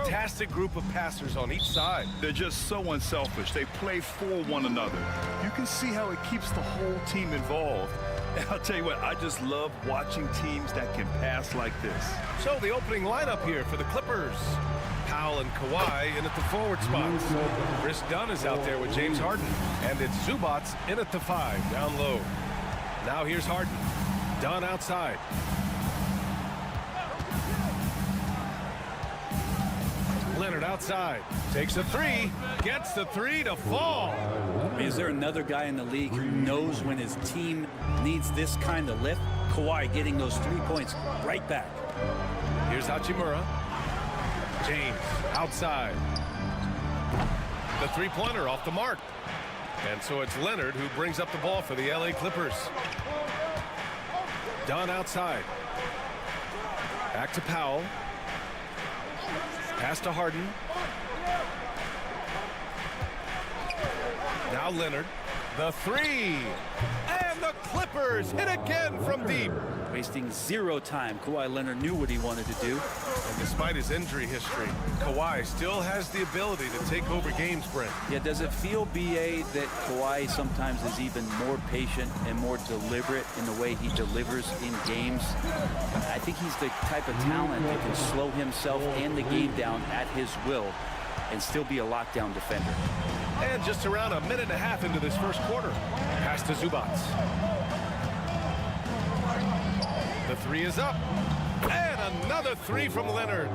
fantastic group of passers on each side. They're just so unselfish. They play for one another. You can see how it keeps the whole team involved. And I'll tell you what, I just love watching teams that can pass like this. So the opening lineup here for the Clippers. Powell and Kawhi in at the forward spots. Chris Dunn is out there with James Harden. And it's Zubac in at the 5, down low. Now here's Harden. Dunn outside. Leonard outside. Takes a 3. Gets the 3 to fall. Is there another guy in the league who knows when his team needs this kind of lift? Kawhi getting those 3 points right back. Here's Hachimura. James outside. The three-pointer off the mark. And so it's Leonard who brings up the ball for the LA Clippers. Dunn outside. Back to Powell. Pass to Harden. Now Leonard. The 3. And the Clippers hit again from deep. Wasting 0 time. Kawhi Leonard knew what he wanted to do. And despite his injury history, Kawhi still has the ability to take over games, Brent. Yeah, does it feel, B.A., that Kawhi sometimes is even more patient and more deliberate in the way he delivers in games? I think he's the type of talent that can slow himself and the game down at his will and still be a lockdown defender. And just around a minute and a half into this first quarter. Pass to Zubac. The 3 is up. And another 3 from Leonard.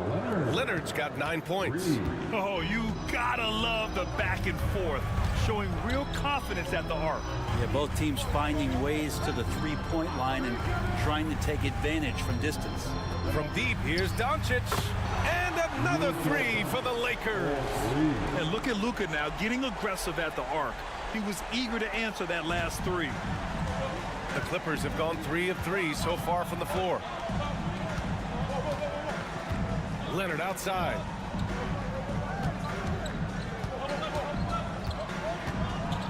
Leonard's got 9 points. Oh, you gotta love the back and forth, showing real confidence at the arc. Yeah, both teams finding ways to the three-point line and trying to take advantage from distance. From deep, here's Doncic. And another 3 for the Lakers. And look at Luka now getting aggressive at the arc. He was eager to answer that last 3. The Clippers have gone 3 of 3 so far from the floor. Leonard outside.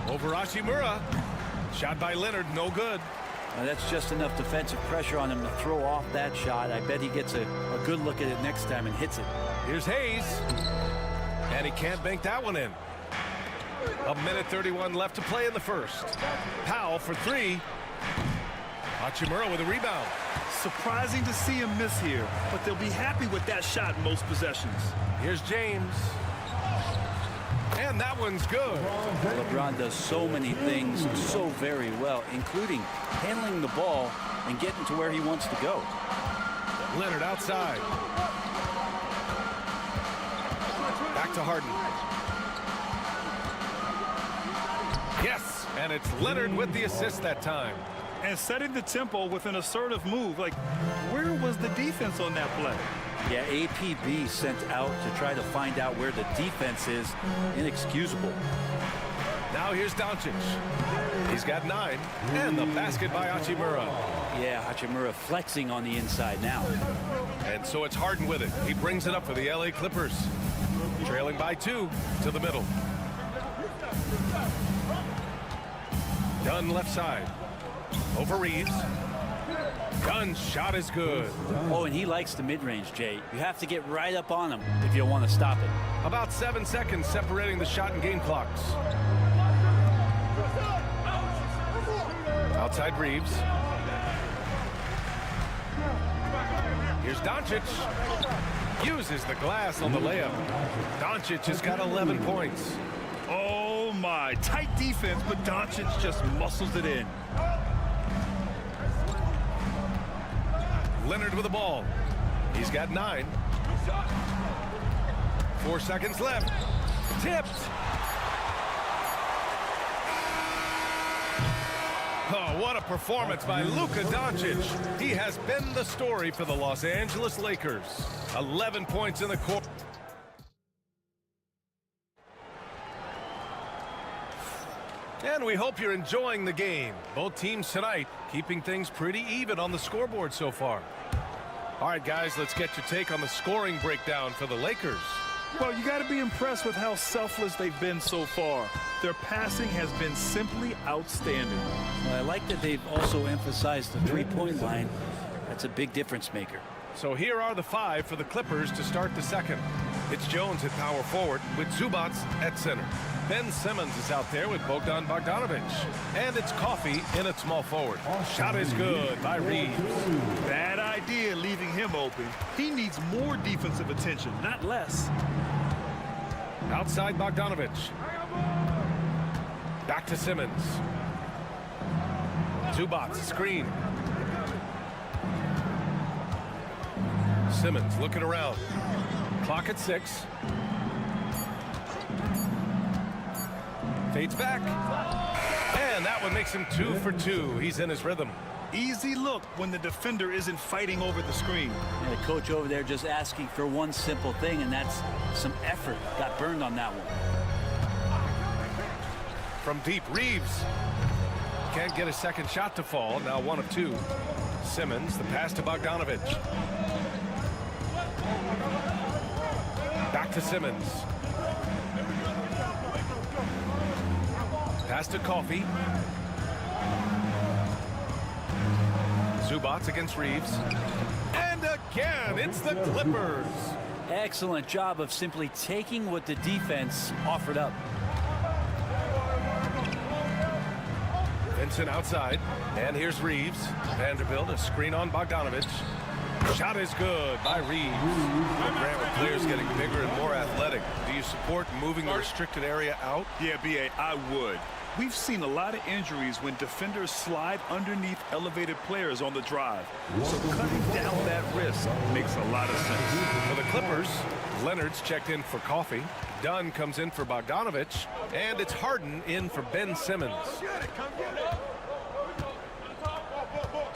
Over Hachimura. Shot by Leonard, no good. That's just enough defensive pressure on him to throw off that shot. I bet he gets a good look at it next time and hits it. Here's Hayes. And he can't bank that one in. A minute 31 left to play in the first. Powell for 3. Hachimura with a rebound. Surprising to see him miss here, but they'll be happy with that shot in most possessions. Here's James. And that one's good. LeBron does so many things so very well, including handling the ball and getting to where he wants to go. Leonard outside. Back to Harden. Yes, and it's Leonard with the assist that time. And setting the tempo with an assertive move. Like, where was the defense on that play? Yeah, APB sent out to try to find out where the defense is. Inexcusable. Now here's Doncic. He's got 9. And the basket by Hachimura. Yeah, Hachimura flexing on the inside now. And so it's Harden with it. He brings it up for the LA Clippers. Trailing by 2 to the middle. Dunn left side. Over Reeves. Dunn's shot is good. Oh, and he likes the mid-range, Jay. You have to get right up on him if you want to stop it. About 7 seconds separating the shot and game clocks. Outside Reeves. Here's Doncic. Uses the glass on the layup. Doncic has got 11 points. Oh my, tight defense, but Doncic just muscles it in. Leonard with the ball. He's got 9. 4 seconds left. Tipped. Oh, what a performance by Luka Doncic. He has been the story for the Los Angeles Lakers. 11 points in the quarter. And we hope you're enjoying the game. Both teams tonight keeping things pretty even on the scoreboard so far. All right, guys, let's get your take on the scoring breakdown for the Lakers. Well, you got to be impressed with how selfless they've been so far. Their passing has been simply outstanding. Well, I like that they've also emphasized the three-point line. That's a big difference maker. So here are the 5 for the Clippers to start the second. It's Jones at power forward with Zubac at center. Ben Simmons is out there with Bogdan Bogdanovic. And it's Coffey in at small forward. Shot is good by Reeves. Bad idea leaving him open. He needs more defensive attention, not less. Outside Bogdanovic. Back to Simmons. Zubac screen. Simmons looking around. Clock at 6. Fades back. And that one makes him 2 for 2. He's in his rhythm. Easy look when the defender isn't fighting over the screen. And the coach over there just asking for one simple thing, and that's some effort. Got burned on that one. From deep, Reeves. Can't get a second shot to fall. Now 1 of 2. Simmons, the pass to Bogdanovic. Back to Simmons. Pass to Coffey. Zubac against Reeves. And again, it's the Clippers. Excellent job of simply taking what the defense offered up. Vincent outside. And here's Reeves. Vanderbilt, a screen on Bogdanovic. Shot is good by Reeves. Grant, with players getting bigger and more athletic, do you support moving the restricted area out? Yeah, B.A., I would. We've seen a lot of injuries when defenders slide underneath elevated players on the drive. So cutting down that risk makes a lot of sense. For the Clippers, Leonard's checked in for Coffey. Dunn comes in for Bogdanovic. And it's Harden in for Ben Simmons.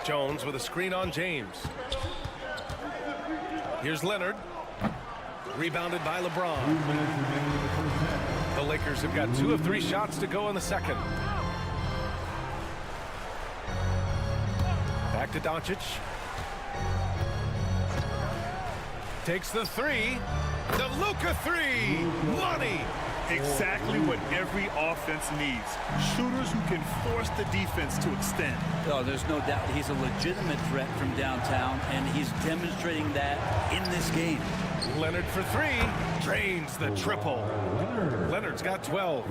Jones with a screen on James. Here's Leonard. Rebounded by LeBron. The Lakers have got 2 of 3 shots to go in the second. Back to Doncic. Takes the 3. The Luka 3. Money. Exactly what every offense needs. Shooters who can force the defense to extend. Oh, there's no doubt he's a legitimate threat from downtown, and he's demonstrating that in this game. Leonard for 3. Drains the triple. Leonard's got 12.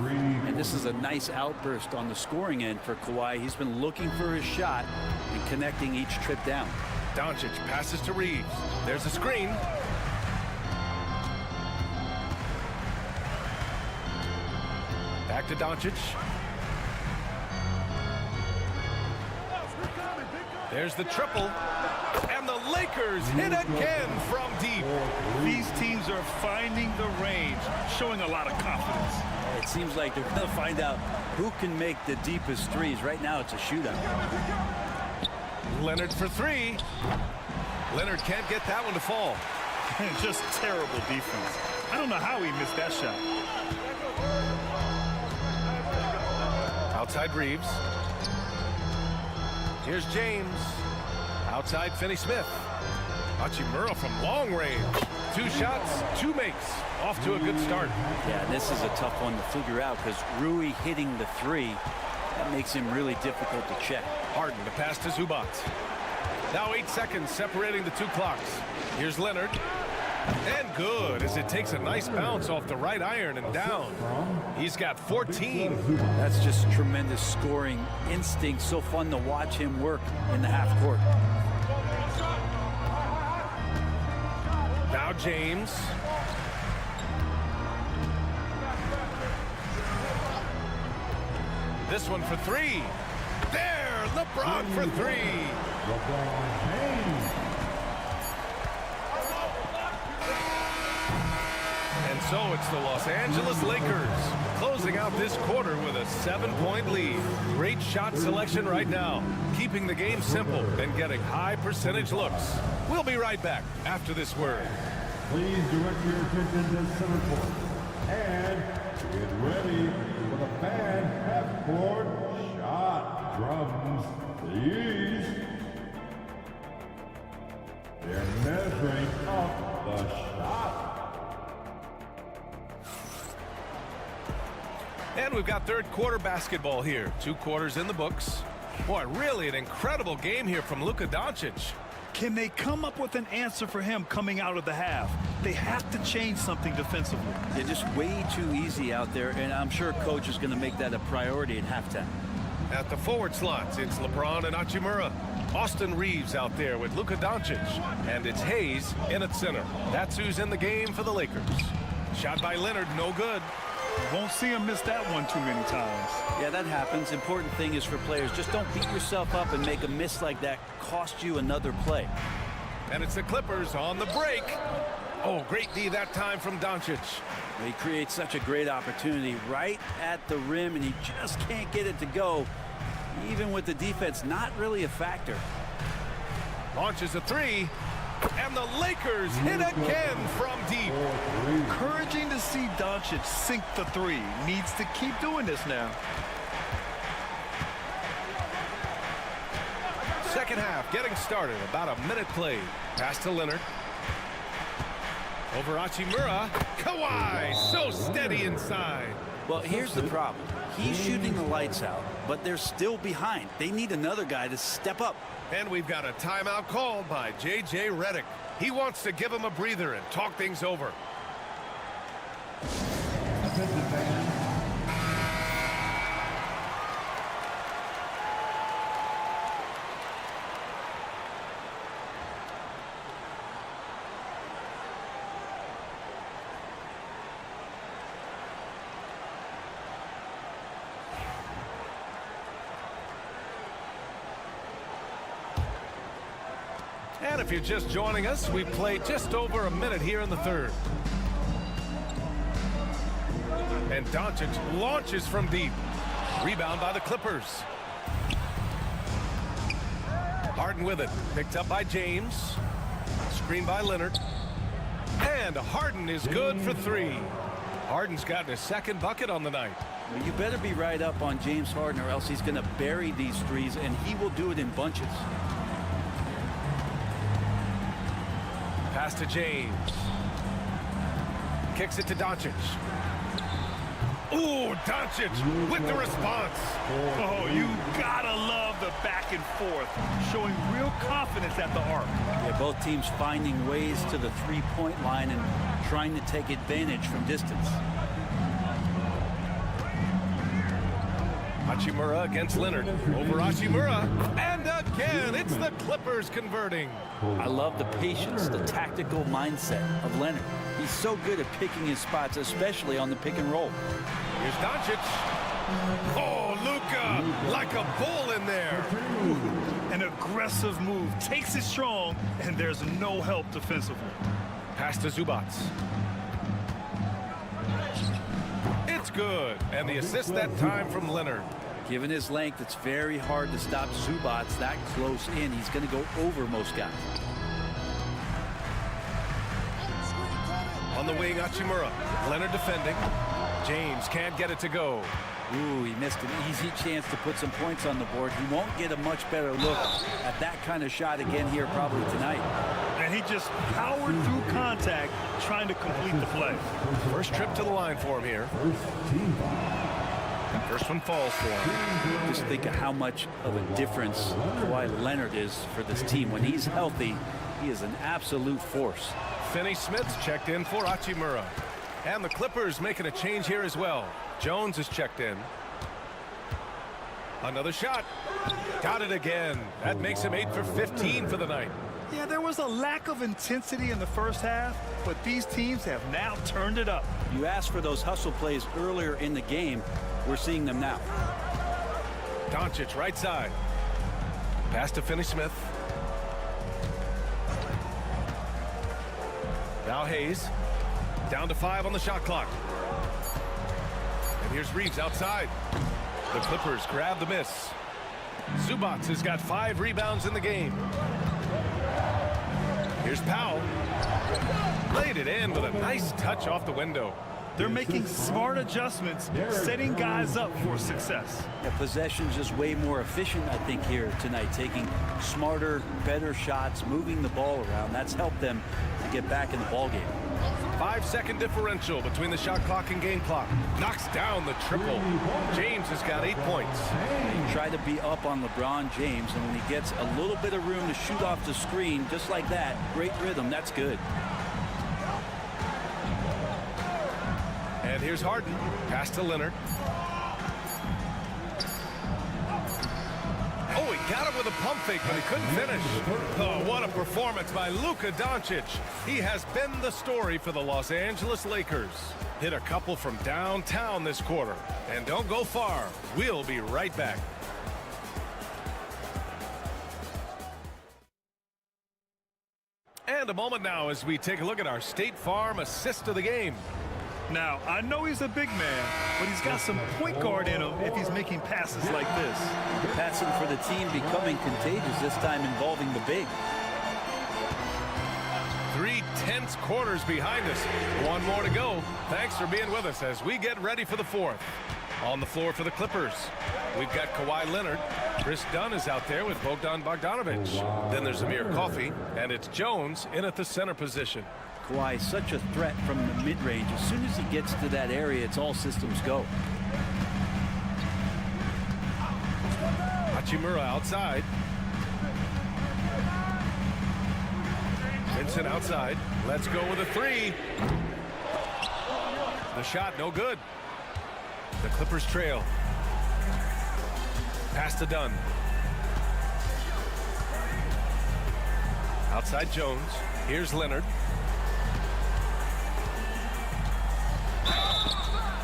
And this is a nice outburst on the scoring end for Kawhi. He's been looking for his shot and connecting each trip down. Doncic passes to Reeves. There's a screen. Back to Doncic. There's the triple. And the Lakers hit again from deep. These teams are finding the range, showing a lot of confidence. It seems like they're going to find out who can make the deepest threes. Right now, it's a shootout. Leonard for 3. Leonard can't get that one to fall. Just terrible defense. I don't know how he missed that shot. Outside Reeves. Here's James. Outside Finney-Smith. Hachimura from long range. 2 shots, 2 makes. Off to a good start. Yeah, this is a tough one to figure out because Rui hitting the 3, that makes him really difficult to check. Harden to pass to Zubac. Now 8 seconds separating the 2 clocks. Here's Leonard. And good as it takes a nice bounce off the right iron and down. He's got 14. That's just tremendous scoring instinct. So fun to watch him work in the half court. Now James. This one for 3. There, LeBron for 3. And so it's the Los Angeles Lakers closing out this quarter with a 7-point lead. Great shot selection right now, keeping the game simple and getting high percentage looks. We'll be right back after this word. Please direct your attention to center court and get ready for the fan half-court shot. Drums, please. They're measuring up the shot. And we've got third quarter basketball here. 2 quarters in the books. Boy, really an incredible game here from Luka Doncic. Can they come up with an answer for him coming out of the half? They have to change something defensively. They're just way too easy out there, and I'm sure coach is going to make that a priority at halftime. At the forward slots, it's LeBron and Hachimura. Austin Reeves out there with Luka Doncic. And it's Hayes in at center. That's who's in the game for the Lakers. Shot by Leonard, no good. Won't see him miss that one too many times. Yeah, that happens. Important thing is for players, just don't beat yourself up and make a miss like that cost you another play. And it's the Clippers on the break. Oh, great D that time from Doncic. He creates such a great opportunity right at the rim, and he just can't get it to go. Even with the defense not really a factor. Launches a three, and the Lakers hit again from deep. Encouraging to see Doncic sink the three. Needs to keep doing this now. Second half getting started, about a minute played. Pass to Leonard. Over Hachimura. Kawhi, so steady inside. Well, here's the problem. He's shooting the lights out, but they're still behind. They need another guy to step up. And we've got a timeout called by J.J. Redick. He wants to give him a breather and talk things over. Attention fans. And if you're just joining us, we played just over a minute here in the third. And Doncic launches from deep. Rebound by the Clippers. Harden with it. Picked up by James. Screen by Leonard. And Harden is good for three. Harden's gotten his second bucket on the night. Well, you better be right up on James Harden, or else he's going to bury these threes, and he will do it in bunches. Pass to James. Kicks it to Doncic. Ooh, Doncic with the response. Oh, you gotta love the back and forth. Showing real confidence at the arc. Yeah, both teams finding ways to the three-point line and trying to take advantage from distance. Hachimura against Leonard. Over Hachimura. And again, it's the Clippers converting. I love the patience, the tactical mindset of Leonard. He's so good at picking his spots, especially on the pick and roll. Here's Doncic. Oh, Luka, like a bull in there. Ooh, an aggressive move. Takes it strong, and there's no help defensively. Pass to Zubac. It's good. And the assist that time from Leonard. Given his length, it's very hard to stop Zubac that close in. He's going to go over most guys. On the wing, Hachimura. Leonard defending. James can't get it to go. Ooh, he missed an easy chance to put some points on the board. He won't get a much better look at that kind of shot again here probably tonight. And he just powered through contact, trying to complete the play. First trip to the line for him here. First one falls for him. Just think of how much of a difference Kawhi Leonard is for this team. When he's healthy, he is an absolute force. Finney Smith's checked in for Hachimura. And the Clippers making a change here as well. Jones is checked in. Another shot. Got it again. That makes him 8 for 15 for the night. Yeah, there was a lack of intensity in the first half, but these teams have now turned it up. You asked for those hustle plays earlier in the game. We're seeing them now. Doncic right side. Pass to Finney Smith. Now Hayes. Down to 5 on the shot clock. And here's Reeves outside. The Clippers grab the miss. Zubac has got 5 rebounds in the game. Here's Powell. Laid it in with a nice touch off the window. They're making smart adjustments, setting guys up for success. Yeah, possession's just way more efficient, I think, here tonight. Taking smarter, better shots, moving the ball around. That's helped them to get back in the ballgame. 5-second differential between the shot clock and game clock. Knocks down the triple. James has got 8 points. Try to be up on LeBron James, and when he gets a little bit of room to shoot off the screen, just like that, great rhythm, that's good. And here's Harden. Pass to Leonard. Oh, he got him with a pump fake, but he couldn't finish. Oh, what a performance by Luka Doncic. He has been the story for the Los Angeles Lakers. Hit a couple from downtown this quarter. And don't go far. We'll be right back. And a moment now as we take a look at our State Farm assist of the game. Now, I know he's a big man, but he's got some point guard in him if he's making passes like this. Passing for the team becoming contagious, this time involving the big. 3 tense quarters behind us. One more to go. Thanks for being with us as we get ready for the fourth. On the floor for the Clippers, we've got Kawhi Leonard. Chris Dunn is out there with Bogdan Bogdanovic. Then there's Amir Coffey, and it's Jones in at the center position. Kawhi, such a threat from the mid-range. As soon as he gets to that area, it's all systems go. Hachimura outside. Vincent outside. Let's go with a 3. The shot, no good. The Clippers trail. Pass to Dunn. Outside Jones. Here's Leonard.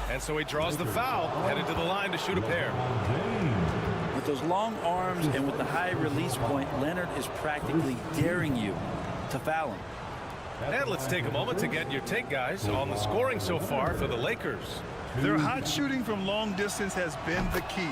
And so he draws the foul, headed to the line to shoot a pair. With those long arms and with the high release point, Leonard is practically daring you to foul him. And let's take a moment to get your take, guys, on the scoring so far for the Lakers. Their hot shooting from long distance has been the key.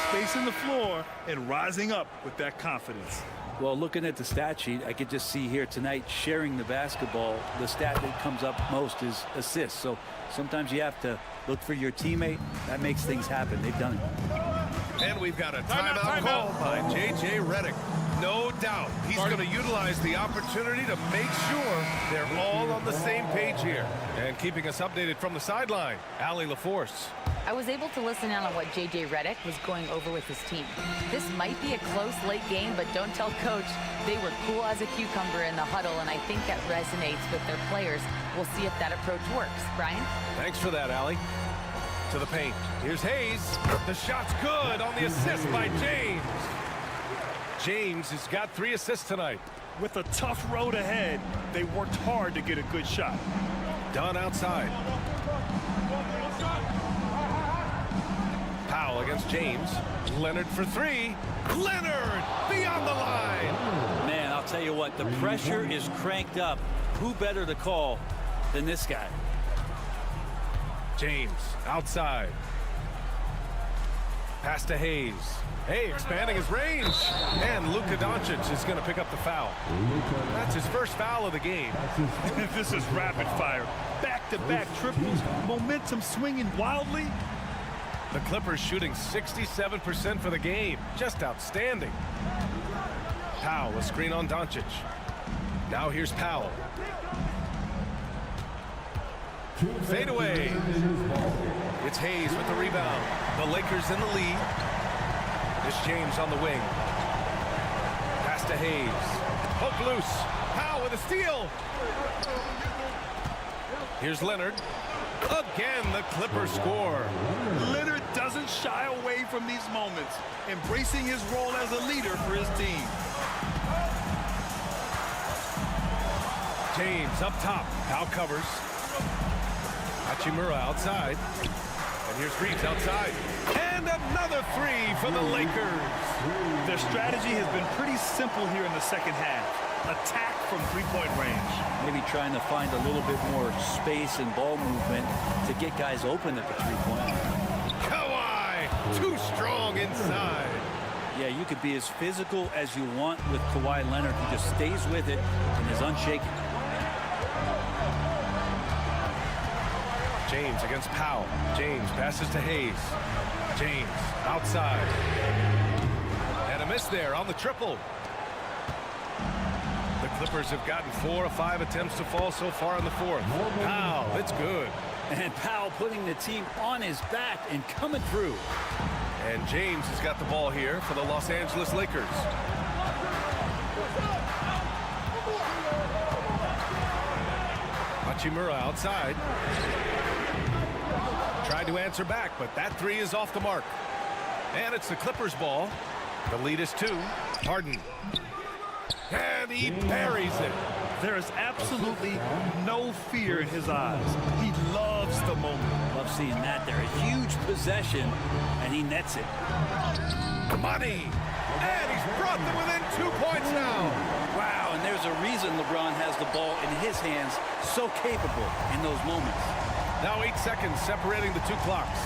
Spacing the floor and rising up with that confidence. Well, looking at the stat sheet, I could just see here tonight sharing the basketball. The stat that comes up most is assists. So sometimes you have to look for your teammate. That makes things happen. They've done it. And we've got a timeout call by J.J. Redick. No doubt he's going to utilize the opportunity to make sure they're all on the same page here. And keeping us updated from the sideline, Allie LaForce. I was able to listen in on what J.J. Redick was going over with his team. This might be a close late game, but don't tell Coach. They were cool as a cucumber in the huddle, and I think that resonates with their players. We'll see if that approach works. Brian? Thanks for that, Allie. To the paint. Here's Hayes. The shot's good on the assist by James. James has got 3 assists tonight. With a tough road ahead, they worked hard to get a good shot. Dunn outside. Powell against James. Leonard for 3. Leonard beyond the line. Man, I'll tell you what, the pressure is cranked up. Who better to call than this guy? James outside. Pass to Hayes. Hey, expanding his range. And Luka Doncic is going to pick up the foul. That's his first foul of the game. This is rapid fire. Back-to-back triples. Momentum swinging wildly. The Clippers shooting 67% for the game. Just outstanding. Powell, a screen on Doncic. Now here's Powell. Fade away. It's Hayes with the rebound. The Lakers in the lead. It's James on the wing. Pass to Hayes. Hook loose. Powell with a steal. Here's Leonard. Again, the Clippers score. Leonard doesn't shy away from these moments, embracing his role as a leader for his team. James up top. Powell covers. Hachimura outside. And here's Reeves outside. And another 3 for the Lakers. Their strategy has been pretty simple here in the second half. Attack from three-point range. Maybe trying to find a little bit more space and ball movement to get guys open at the three-point. Kawhi, too strong inside. Yeah, you could be as physical as you want with Kawhi Leonard. He just stays with it and is unshaken. James against Powell. James passes to Hayes. James outside. And a miss there on the triple. The Clippers have gotten 4 of 5 attempts to fall so far in the fourth. Powell, it's good. And Powell putting the team on his back and coming through. And James has got the ball here for the Los Angeles Lakers. Hachimura outside. Tried to answer back, but that three is off the mark. And it's the Clippers ball. The lead is 2. Harden. And he buries it. There is absolutely no fear in his eyes. He loves the moment. Love seeing that there. A huge possession, and he nets it. Money. And he's brought them within 2 points now. Wow, and there's a reason LeBron has the ball in his hands, so capable in those moments. Now 8 seconds separating the 2 clocks.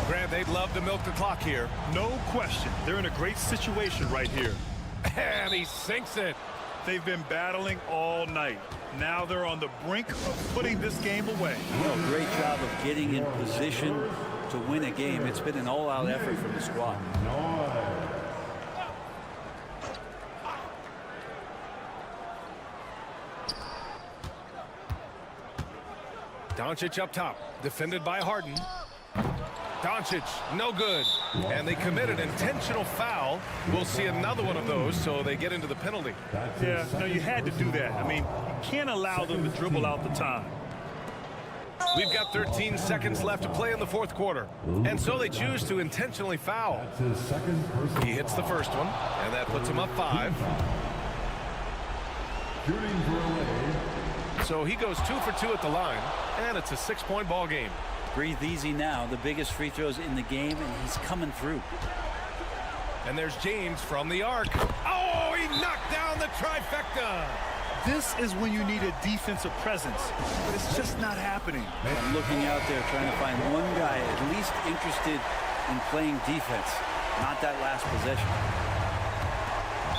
Grant, they'd love to milk the clock here. No question. They're in a great situation right here. And he sinks it. They've been battling all night. Now they're on the brink of putting this game away. Great job of getting in position to win a game. It's been an all-out effort from the squad. Doncic up top, defended by Harden. Doncic, no good. And they committed intentional foul. We'll see another one of those, so they get into the penalty. Yeah, no, you had to do that. I mean, you can't allow them to dribble out the time. We've got 13 seconds left to play in the fourth quarter. And so they choose to intentionally foul. He hits the first one, and that puts him up 5. So he goes 2 for 2 at the line, and it's a 6-point ball game. Breathe easy now. The biggest free throws in the game, and he's coming through. And there's James from the arc. Oh, he knocked down the trifecta. This is when you need a defensive presence, but it's just not happening. I'm looking out there trying to find one guy at least interested in playing defense, not that last possession.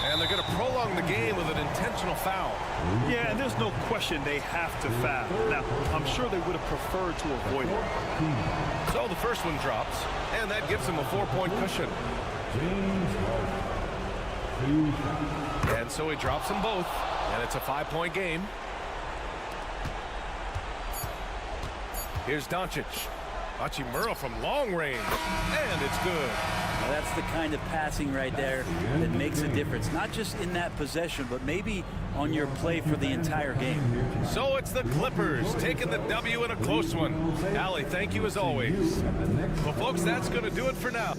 And they're going to prolong the game with an intentional foul. Yeah, and there's no question they have to foul. Now, I'm sure they would have preferred to avoid it. So the first one drops, and that gives them a 4-point cushion. And so he drops them both, and it's a 5-point game. Here's Doncic. Hachimura from long range, and it's good. Now that's the kind of passing right there that makes a difference, not just in that possession, but maybe on your play for the entire game. So it's the Clippers taking the W in a close one. Allie, thank you as always. Well, folks, that's going to do it for now.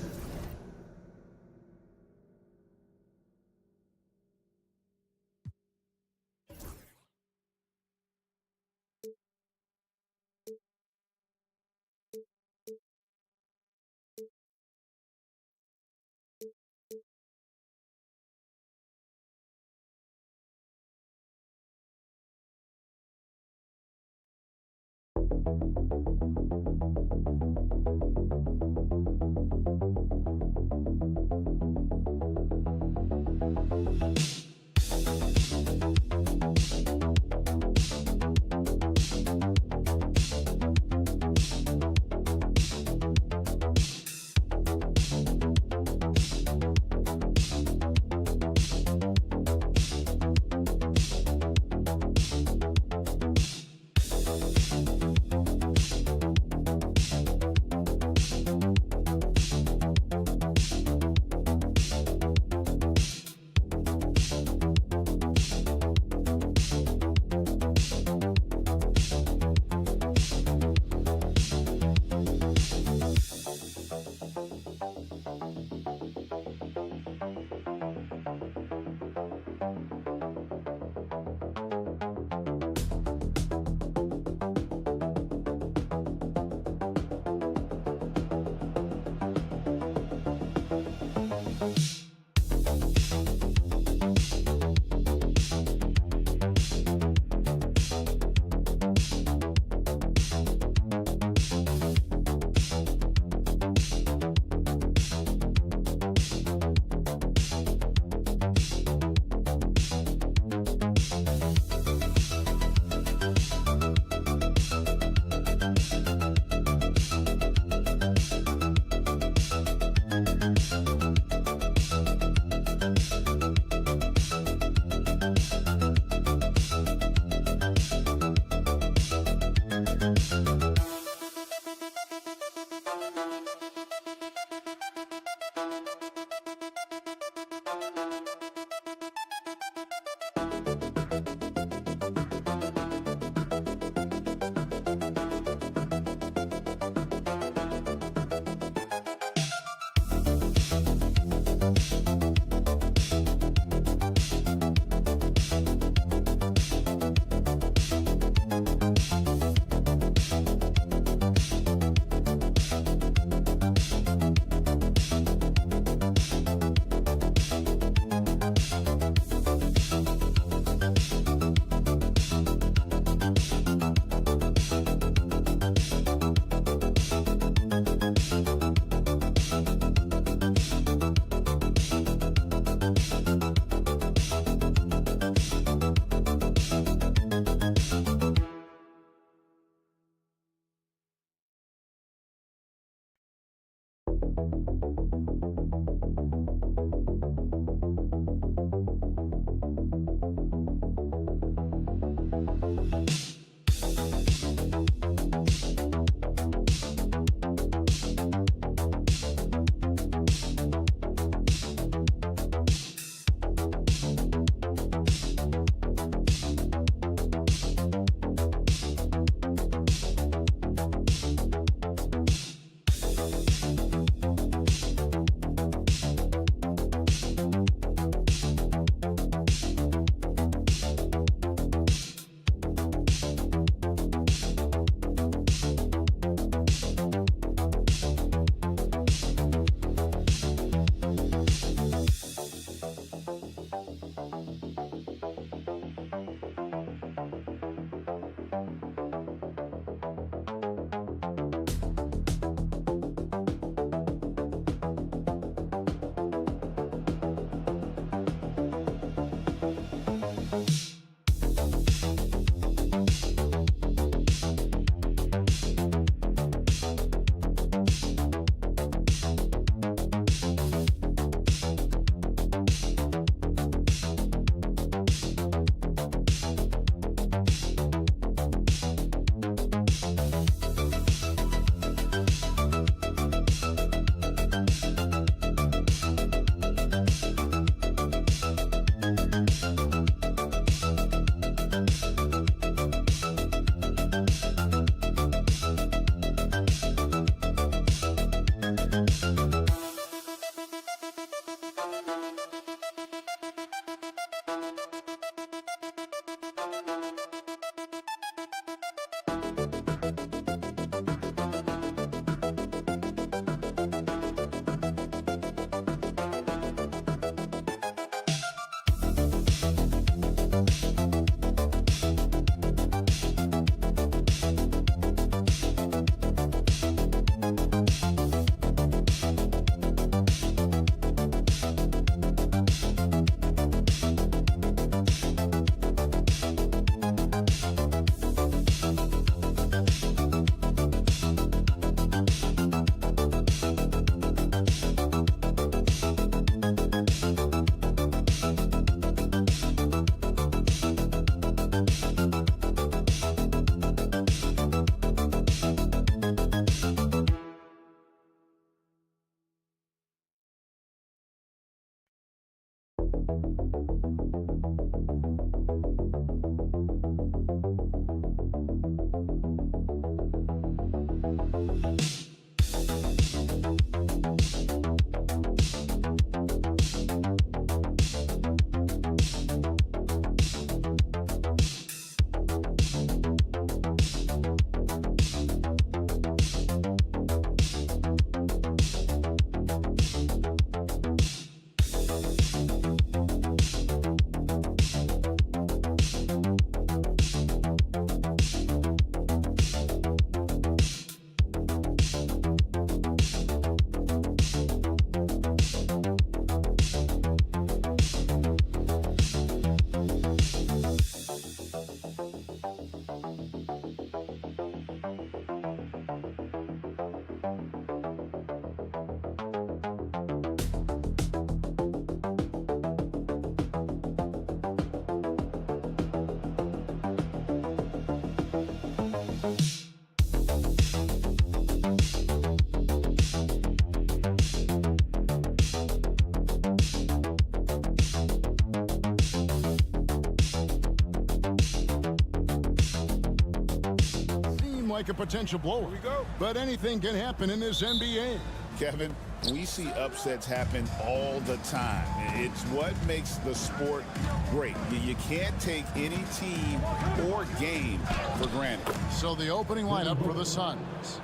like a potential blowout. But anything can happen in this NBA. Kevin, we see upsets happen all the time. It's what makes the sport great. You can't take any team or game for granted. So the opening lineup for the Suns.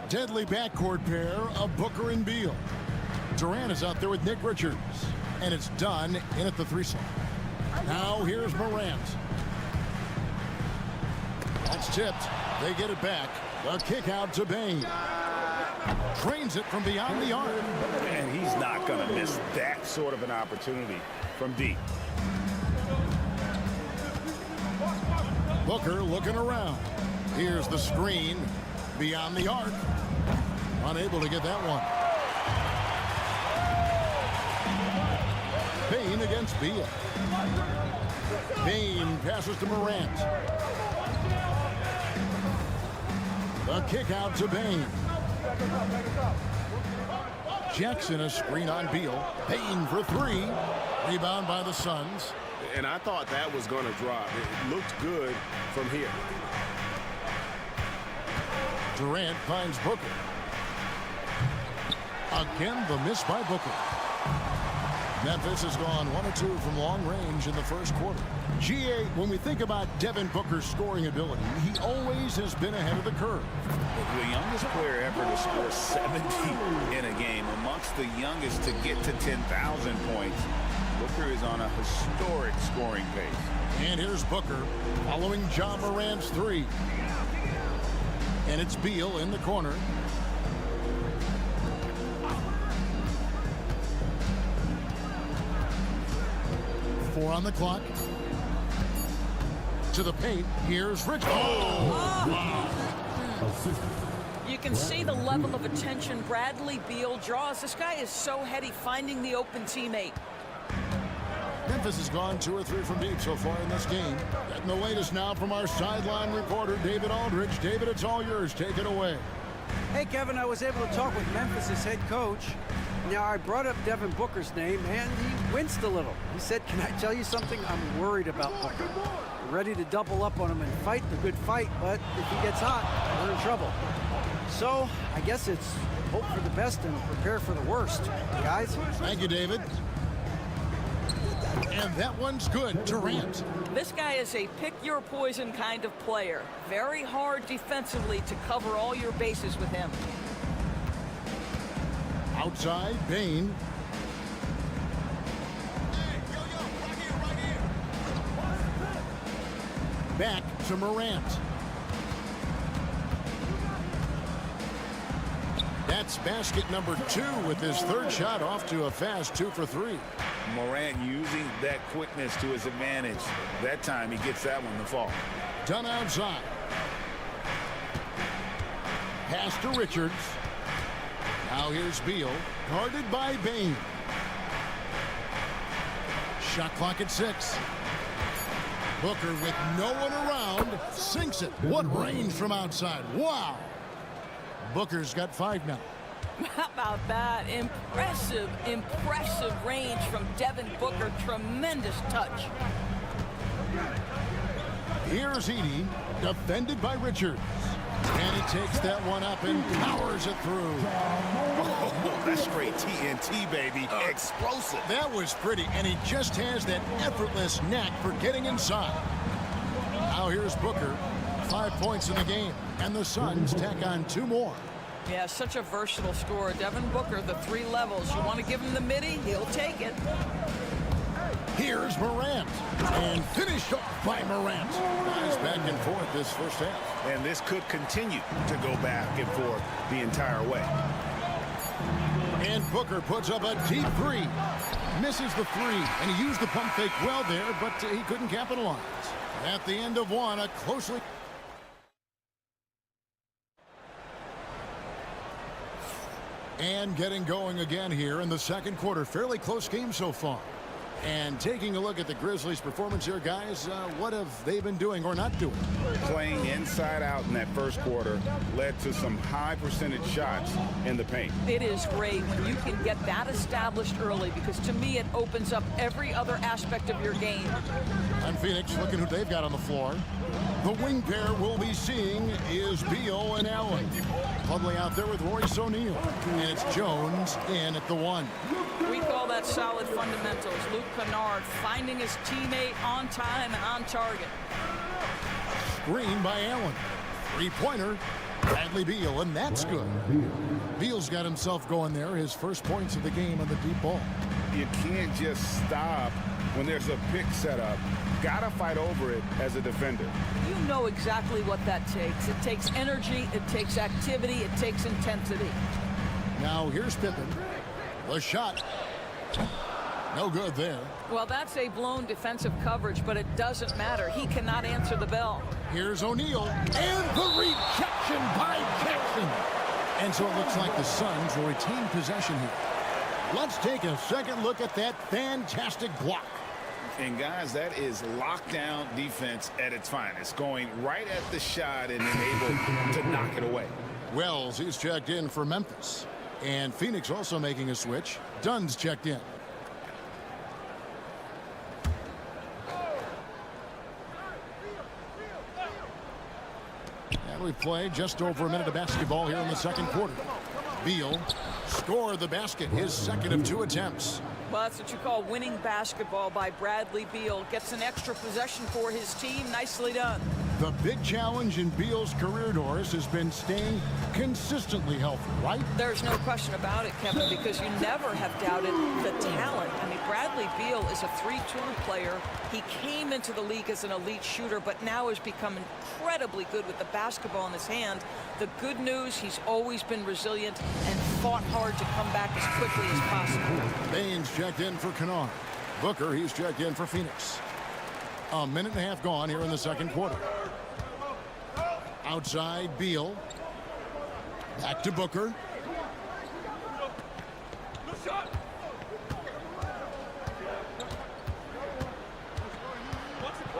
Deadly backcourt pair of Booker and Beal. Durant is out there with Nick Richards. And it's done in at the 3 slot. Now here's Morant. That's tipped. They get it back. The kick out to Bain. Drains it from beyond the arc. And he's not going to miss that sort of an opportunity from deep. Booker looking around. Here's the screen beyond the arc. Unable to get that one. Bain against Beal. Bain passes to Morant. The kick out to Bain. Jackson a screen on Beal. Bain for 3. Rebound by the Suns. And I thought that was going to drop. It looked good from here. Durant finds Booker. Again, the miss by Booker. Memphis has gone 1 of 2 from long range in the first quarter. GA, when we think about Devin Booker's scoring ability, he always has been ahead of the curve. The youngest player ever to score 70 in a game, amongst the youngest to get to 10,000 points. Booker is on a historic scoring pace. And here's Booker following Ja Morant's 3. And it's Beal in the corner. Four on the clock. To the paint. Here's Rich. You can see the level of attention Bradley Beal draws. This guy is so heady finding the open teammate. Memphis has gone 2 or 3 from deep so far in this game. Getting the latest now from our sideline reporter, David Aldridge. David, it's all yours. Take it away. Hey, Kevin, I was able to talk with Memphis' head coach. Now, I brought up Devin Booker's name, and he winced a little. He said, can I tell you something? I'm worried about Booker. I'm ready to double up on him and fight the good fight, but if he gets hot, we're in trouble. So, I guess it's hope for the best and prepare for the worst, guys. Thank you, David. And that one's good. Durant. This guy is a pick-your-poison kind of player. Very hard defensively to cover all your bases with him. Outside, Bain. Back to Morant. That's basket number 2 with his 3rd shot off to a fast 2 for 3. Morant using that quickness to his advantage. That time he gets that one to fall. Done outside. Pass to Richards. Now here's Beal, guarded by Bain. Shot clock at 6. Booker with no one around, sinks it. What range from outside. Wow. Booker's got 5 now. How about that? Impressive, impressive range from Devin Booker. Tremendous touch. Here's Edey, defended by Richards. And he takes that one up and powers it through. Oh, that's straight TNT, baby. Explosive. That was pretty, and he just has that effortless knack for getting inside. Now here's Booker. 5 points in the game, and the Suns tack on 2 more. Yeah, such a versatile scorer. Devin Booker, the 3 levels. You want to give him the midi, he'll take it. Here's Morant, and finished off by Morant. Guys back and forth this first half. And this could continue to go back and forth the entire way. And Booker puts up a deep 3. Misses the 3, and he used the pump fake well there, but he couldn't capitalize. At the end of 1, a closely... And getting going again here in the second quarter. Fairly close game so far. And taking a look at the Grizzlies' performance here, guys, what have they been doing or not doing? Playing inside out in that first quarter led to some high percentage shots in the paint. It is great when you can get that established early, because to me it opens up every other aspect of your game. And Phoenix looking who they've got on the floor. The wing pair we'll be seeing is Beal and Allen. Clubly out there with Royce O'Neal. And it's Jones in at the 1. We call that solid fundamentals. Luke Kennard finding his teammate on time and on target. Screen by Allen. Three-pointer. Bradley Beal, and that's good. Beal's got himself going there. His first points of the game on the deep ball. You can't just stop when there's a pick set up. Gotta fight over it as a defender. You know exactly what that takes. It takes energy, it takes activity, it takes intensity. Now here's Pippen. The shot. No good there. Well, that's a blown defensive coverage, but it doesn't matter. He cannot answer the bell. Here's O'Neal, and the rejection by Jackson. And so it looks like the Suns will retain possession here. Let's take a second look at that fantastic block. And guys, that is lockdown defense at its finest, going right at the shot and then able to knock it away. Wells, he's checked in for Memphis. And Phoenix also making a switch. Dunn's checked in. And we play just over a minute of basketball here in the second quarter. Beal scored the basket, his second of 2 attempts. Well, that's what you call winning basketball by Bradley Beal. Gets an extra possession for his team. Nicely done. The big challenge in Beal's career, Doris, has been staying consistently healthy, right? There's no question about it, Kevin, because you never have doubted the talent. I mean, Bradley Beal is a 3-tool player. He came into the league as an elite shooter, but now has become incredibly good with the basketball in his hand. The good news, he's always been resilient and fought hard to come back as quickly as possible. Baines checked in for Kennard. Booker, he's checked in for Phoenix. A minute and a half gone here in the second quarter. Outside, Beal. Back to Booker.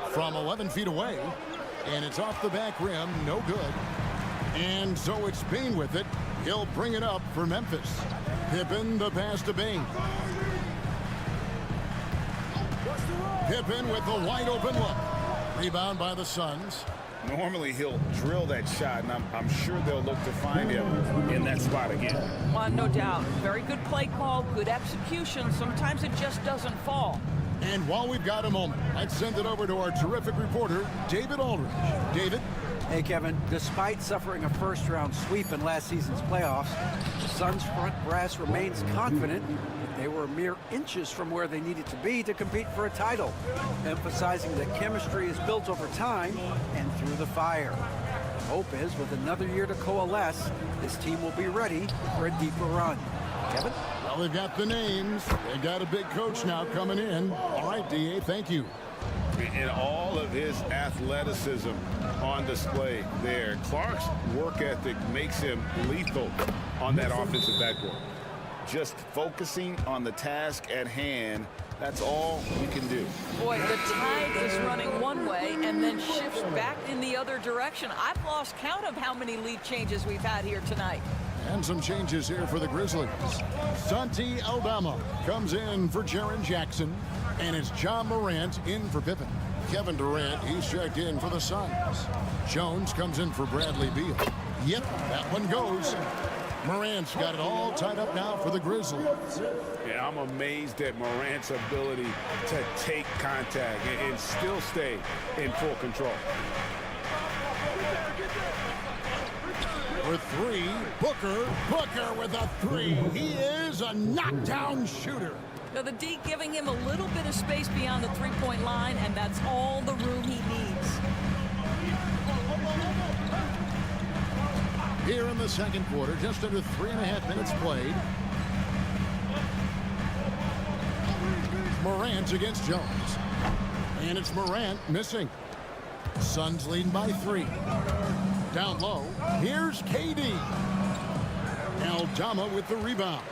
From 11 feet away. And it's off the back rim. No good. And so it's Bane with it. He'll bring it up for Memphis. Pippen, the pass to Bane. Pippen with a wide open look. Rebound by the Suns. Normally he'll drill that shot, and I'm sure they'll look to find him in that spot again. Well, no doubt. Very good play call, good execution. Sometimes it just doesn't fall. And while we've got a moment, let's send it over to our terrific reporter, David Aldridge. David? Hey, Kevin, despite suffering a first-round sweep in last season's playoffs, the Suns' front brass remains confident that they were mere inches from where they needed to be to compete for a title, emphasizing that chemistry is built over time and through the fire. The hope is, with another year to coalesce, this team will be ready for a deeper run. Kevin? Well, they've got the names. They've got a big coach now coming in. All right, D.A., thank you. And all of his athleticism on display there. Clark's work ethic makes him lethal on that offensive backboard. Just focusing on the task at hand, that's all we can do. Boy, the tide is running one way and then shifts back in the other direction. I've lost count of how many lead changes we've had here tonight. And some changes here for the Grizzlies. Santi Aldama comes in for Jaren Jackson. And it's John Morant in for Pippen. Kevin Durant, he's checked in for the Suns. Jones comes in for Bradley Beal. Yep, that one goes. Morant's got it all tied up now for the Grizzlies. Yeah, I'm amazed at Morant's ability to take contact and still stay in full control. For 3, Booker with a 3. He is a knockdown shooter. Now the D giving him a little bit of space beyond the three-point line, and that's all the room he needs. Here in the second quarter, just under 3.5 minutes played. Morant against Jones. And it's Morant missing. Suns leading by 3. Down low, here's KD. Aldama with the rebound.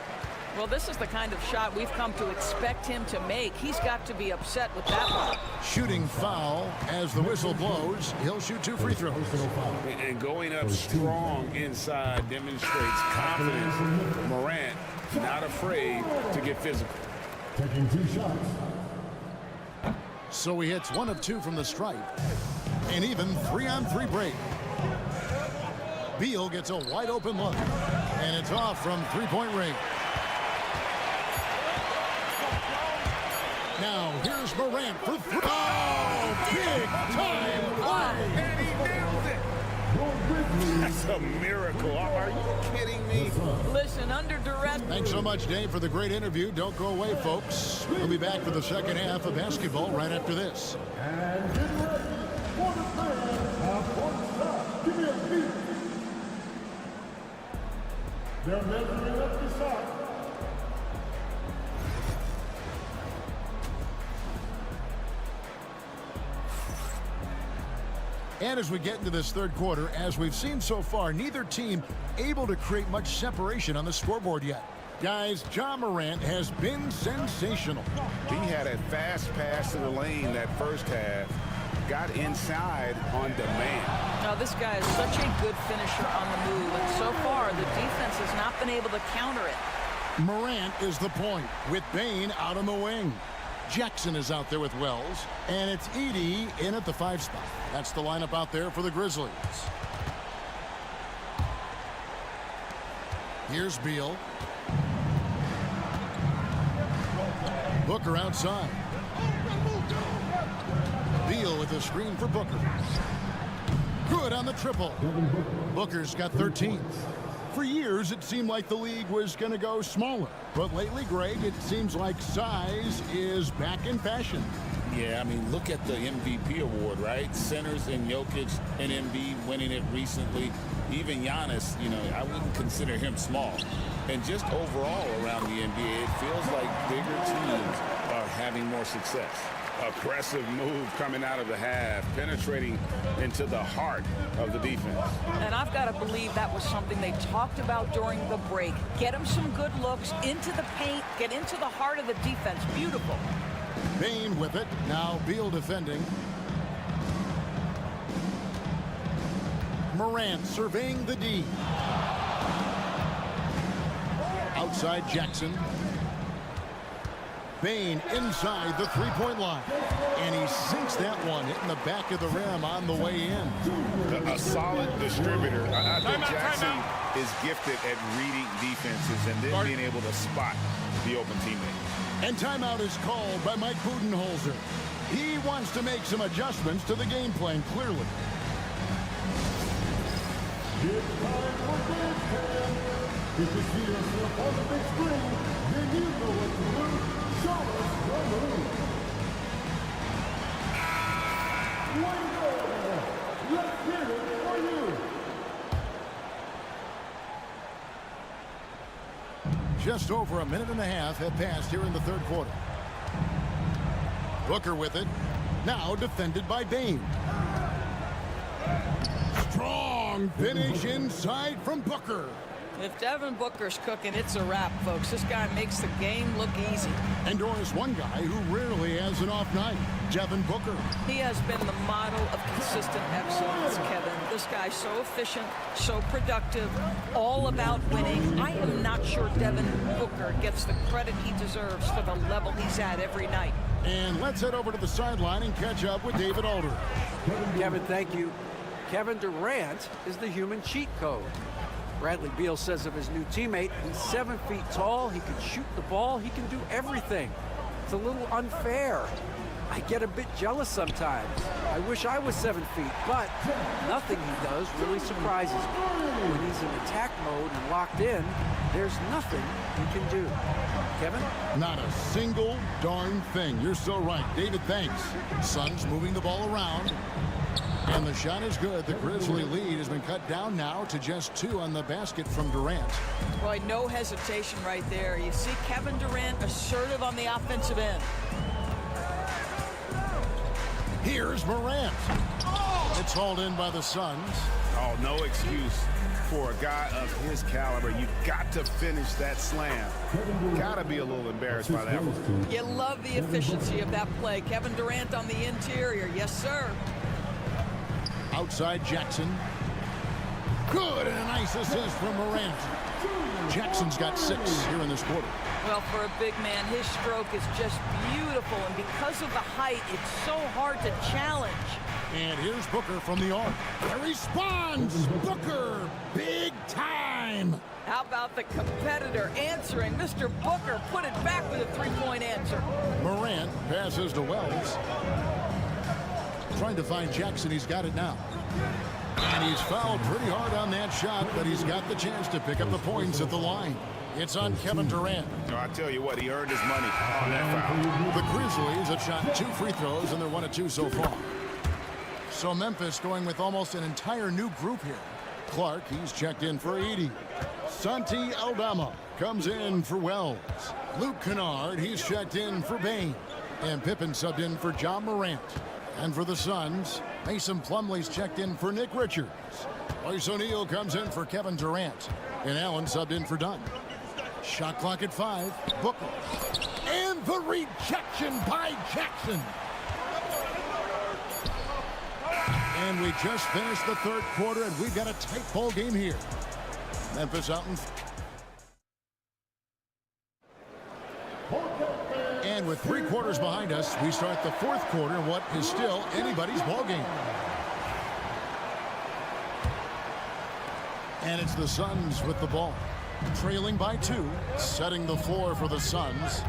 Well, this is the kind of shot we've come to expect him to make. He's got to be upset with that one. Shooting foul as the whistle blows. He'll shoot 2 free throws. And going up strong inside demonstrates confidence. Morant not afraid to get physical. Taking 2 shots. So he hits 1 of 2 from the stripe. An even 3-on-3 break. Beal gets a wide open look, and it's off from three-point range. Now here's Morant for three. Oh, big time play! And he nailed it. That's a miracle. Are you kidding me? Listen, under duress. Thanks so much, Dave, for the great interview. Don't go away, folks. We'll be back for the second half of basketball right after this. And get ready for the fans half-court stop. Give me a beat. They're measuring up the shot. And as we get into this third quarter, as we've seen so far, neither team able to create much separation on the scoreboard yet. Guys, Ja Morant has been sensational. He had a fast pass to the lane that first half. Got inside on demand. Now, this guy is such a good finisher on the move, and so far, the defense has not been able to counter it. Morant is the point, with Bane out on the wing. Jackson is out there with Wells, and it's Edey in at the 5 spot. That's the lineup out there for the Grizzlies. Here's Beal. Booker outside. Beal with a screen for Booker. Good on the triple. Booker's got 13. For years, it seemed like the league was going to go smaller. But lately, Greg, it seems like size is back in fashion. Yeah, I mean, look at the MVP award, right? Centers and Jokic and Embiid winning it recently. Even Giannis, you know, I wouldn't consider him small. And just overall around the NBA, it feels like bigger teams are having more success. Aggressive move coming out of the half, penetrating into the heart of the defense. And I've got to believe that was something they talked about during the break. Get him some good looks into the paint, get into the heart of the defense. Beautiful. Bane with it. Now Beal defending. Morant surveying the D. Outside Jackson. Bane inside the three-point line. And he sinks that one, hitting the back of the rim on the way in. A solid distributor. I think Jackson is gifted at reading defenses and then being able to spot the open teammate. And timeout is called by Mike Budenholzer. He wants to make some adjustments to the game plan, clearly. It's time for dance time. If you see yourself on the big screen, then you know what to do. Show us your move. Way go! Let's hear it for you. Just over a minute and a half have passed here in the third quarter. Booker with it. Now defended by Bane. Strong finish inside from Booker. If Devin Booker's cooking, it's a wrap, folks. This guy makes the game look easy. And Doris, one guy who rarely has an off night, Devin Booker. He has been the model of consistent excellence, Kevin. This guy's so efficient, so productive, all about winning. I am not sure Devin Booker gets the credit he deserves for the level he's at every night. And let's head over to the sideline and catch up with David Aldridge. Kevin, thank you. Kevin Durant is the human cheat code. Bradley Beal says of his new teammate, he's 7 feet tall, he can shoot the ball, he can do everything. It's a little unfair. I get a bit jealous sometimes. I wish I was 7 feet, but nothing he does really surprises me. When he's in attack mode and locked in, there's nothing he can do. Kevin? Not a single darn thing. You're so right. David, thanks. Suns moving the ball around. And the shot is good. The Grizzly lead has been cut down now to just 2 on the basket from Durant. Boy, no hesitation right there. You see Kevin Durant assertive on the offensive end. Here's Morant. It's hauled in by the Suns. Oh, no excuse for a guy of his caliber. You got to finish that slam. Got to be a little embarrassed by that one. You love the efficiency of that play. Kevin Durant on the interior. Yes, sir. Outside Jackson. Good, and a nice assist from Morant. Jackson's got 6 here in this quarter. Well, for a big man, his stroke is just beautiful, and because of the height, it's so hard to challenge. And here's Booker from the arc. There he responds. Booker, big time. How about the competitor answering? Mr. Booker put it back with a three-point answer. Morant passes to Wells. Trying to find Jackson. He's got it now. And he's fouled pretty hard on that shot, but he's got the chance to pick up the points at the line. It's on Kevin Durant. No, I tell you what, he earned his money on that foul. The Grizzlies have shot 2 free throws, and they're 1 of 2 so far. So Memphis going with almost an entire new group here. Clark, he's checked in for Edey. Santi Aldama comes in for Wells. Luke Kennard, he's checked in for Bain. And Pippen subbed in for John Morant. And for the Suns, Mason Plumlee's checked in for Nick Richards. Royce O'Neal comes in for Kevin Durant. And Allen subbed in for Dunn. Shot clock at 5. Booker. And the rejection by Jackson. And we just finished the third quarter, and we've got a tight ball game here. Memphis out in... And with 3 quarters behind us, we start the fourth quarter in what is still anybody's ball game. And it's the Suns with the ball. Trailing by 2, setting the floor for the Suns.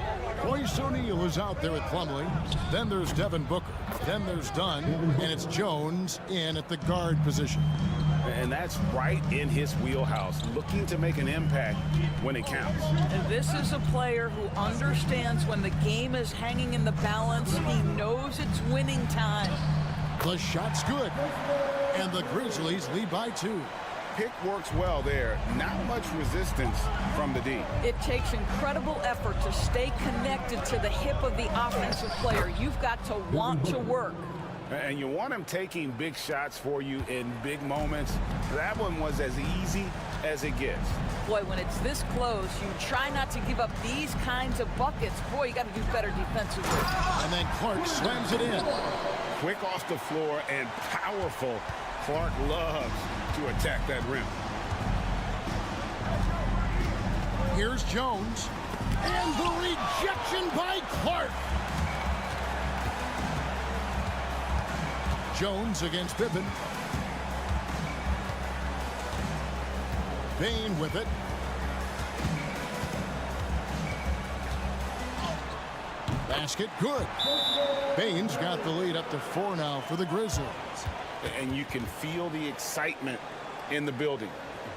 Royce O'Neal is out there with Plumlee. Then there's Devin Booker. Then there's Dunn. And it's Jones in at the guard position. And that's right in his wheelhouse, looking to make an impact when it counts. And this is a player who understands when the game is hanging in the balance. He knows it's winning time. The shot's good. And the Grizzlies lead by 2. Pick works well there. Not much resistance from the D. It takes incredible effort to stay connected to the hip of the offensive player. You've got to want to work. And you want him taking big shots for you in big moments. That one was as easy as it gets. Boy, when it's this close, you try not to give up these kinds of buckets. Boy, you got to do better defensively. And then Clark slams it in. Quick off the floor and powerful. Clark loves to attack that rim. Here's Jones. And the rejection by Clark. Jones against Pippen. Bain with it. Basket good. Bain's got the lead up to 4 now for the Grizzlies. And you can feel the excitement in the building.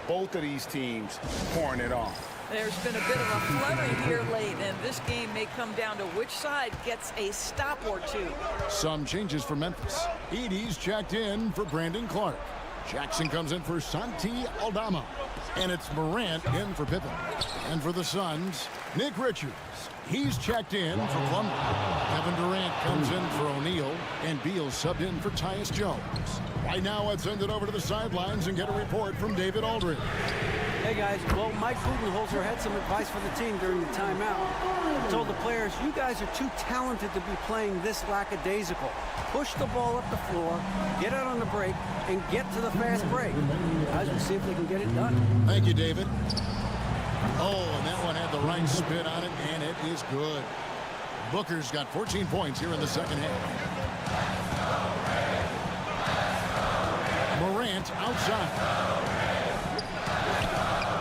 Both of these teams pouring it on. There's been a bit of a flurry here late, and this game may come down to which side gets a stop or 2. Some changes for Memphis. Edey's checked in for Brandon Clark. Jackson comes in for Santi Aldama. And it's Morant in for Pippen. And for the Suns, Nick Richards. He's checked in for Plumlee. Kevin Durant comes in for O'Neal. And Beal subbed in for Tyus Jones. Right now, let's send it over to the sidelines and get a report from David Aldridge. Hey guys, well, Mike Budenholzer had some advice for the team during the timeout. He told the players, you guys are too talented to be playing this lackadaisical. Push the ball up the floor, get out on the break, and get to the fast break. Guys, we'll see if they can get it done. Thank you, David. Oh, and that one had the right spin on it, and it is good. Booker's got 14 points here in the second half. Morant outside.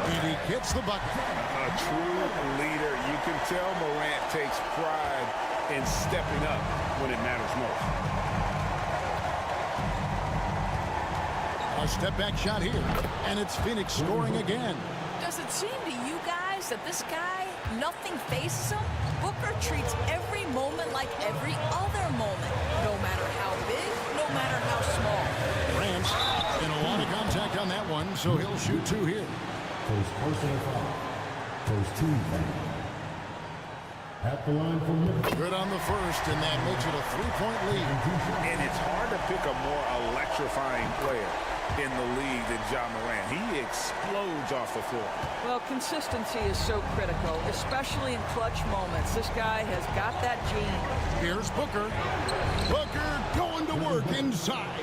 And he gets the bucket. A true leader. You can tell Morant takes pride in stepping up when it matters most. A step-back shot here. And it's Phoenix scoring again. Does it seem to you guys that this guy, nothing faces him? Booker treats every moment like every other moment, no matter how big, no matter how small. Rams in a lot of contact on that one, so he'll shoot 2 here. First personal foul. First team foul. At the line for Memphis. Good on the first, and that makes it a 3-point lead. And it's hard to pick a more electrifying player in the league than John Morant. He explodes off the floor. Well, consistency is so critical, especially in clutch moments. This guy has got that gene. Here's Booker. Booker going to work inside.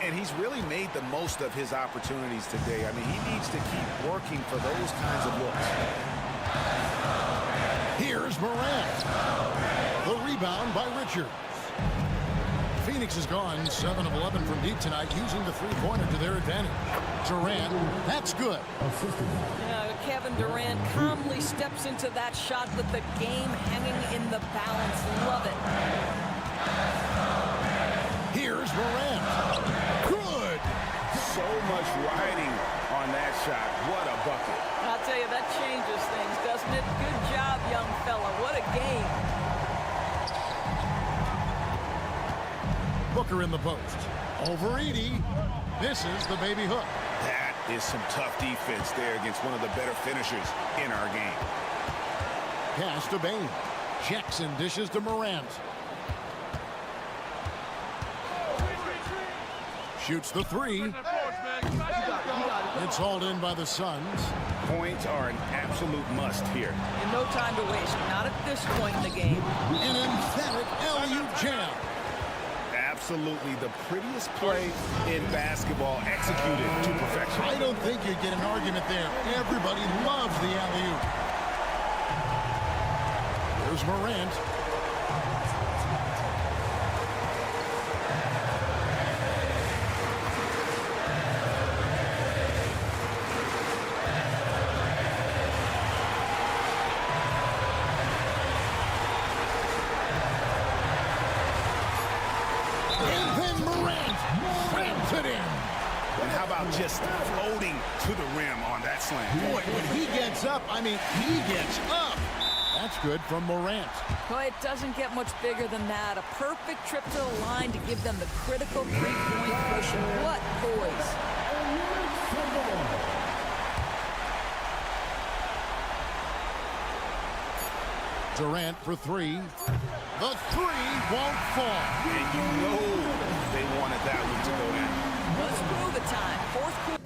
And he's really made the most of his opportunities today. I mean, he needs to keep working for those kinds of looks. Here's Morant. The rebound by Richards. Phoenix has gone 7 of 11 from deep tonight, using the three-pointer to their advantage. Durant, that's good. Yeah, Kevin Durant calmly steps into that shot with the game hanging in the balance. Love it. Here's Morant. Good. So much riding on that shot. What a bucket. I'll tell you, that changes things, doesn't it? Good job, young fella. What a game. Booker in the post. Over Edie. This is the baby hook. That is some tough defense there against one of the better finishers in our game. Pass to Bain. Jackson dishes to Morant. Shoots the three. It's hauled in by the Suns. Points are an absolute must here. And no time to waste. Not at this point in the game. An emphatic LU jam. Absolutely the prettiest play in basketball, executed to perfection. I don't think you'd get an argument there. Everybody loves the alley-oop. There's Morant. Just floating to the rim on that slam. Boy, when he gets up, I mean, he gets up. That's good from Morant. Boy, it doesn't get much bigger than that. A perfect trip to the line to give them the critical three-point push. What poise. Durant for three. The three won't fall. And you know they wanted that one to go in. Let's prove it time. Fourth quarter.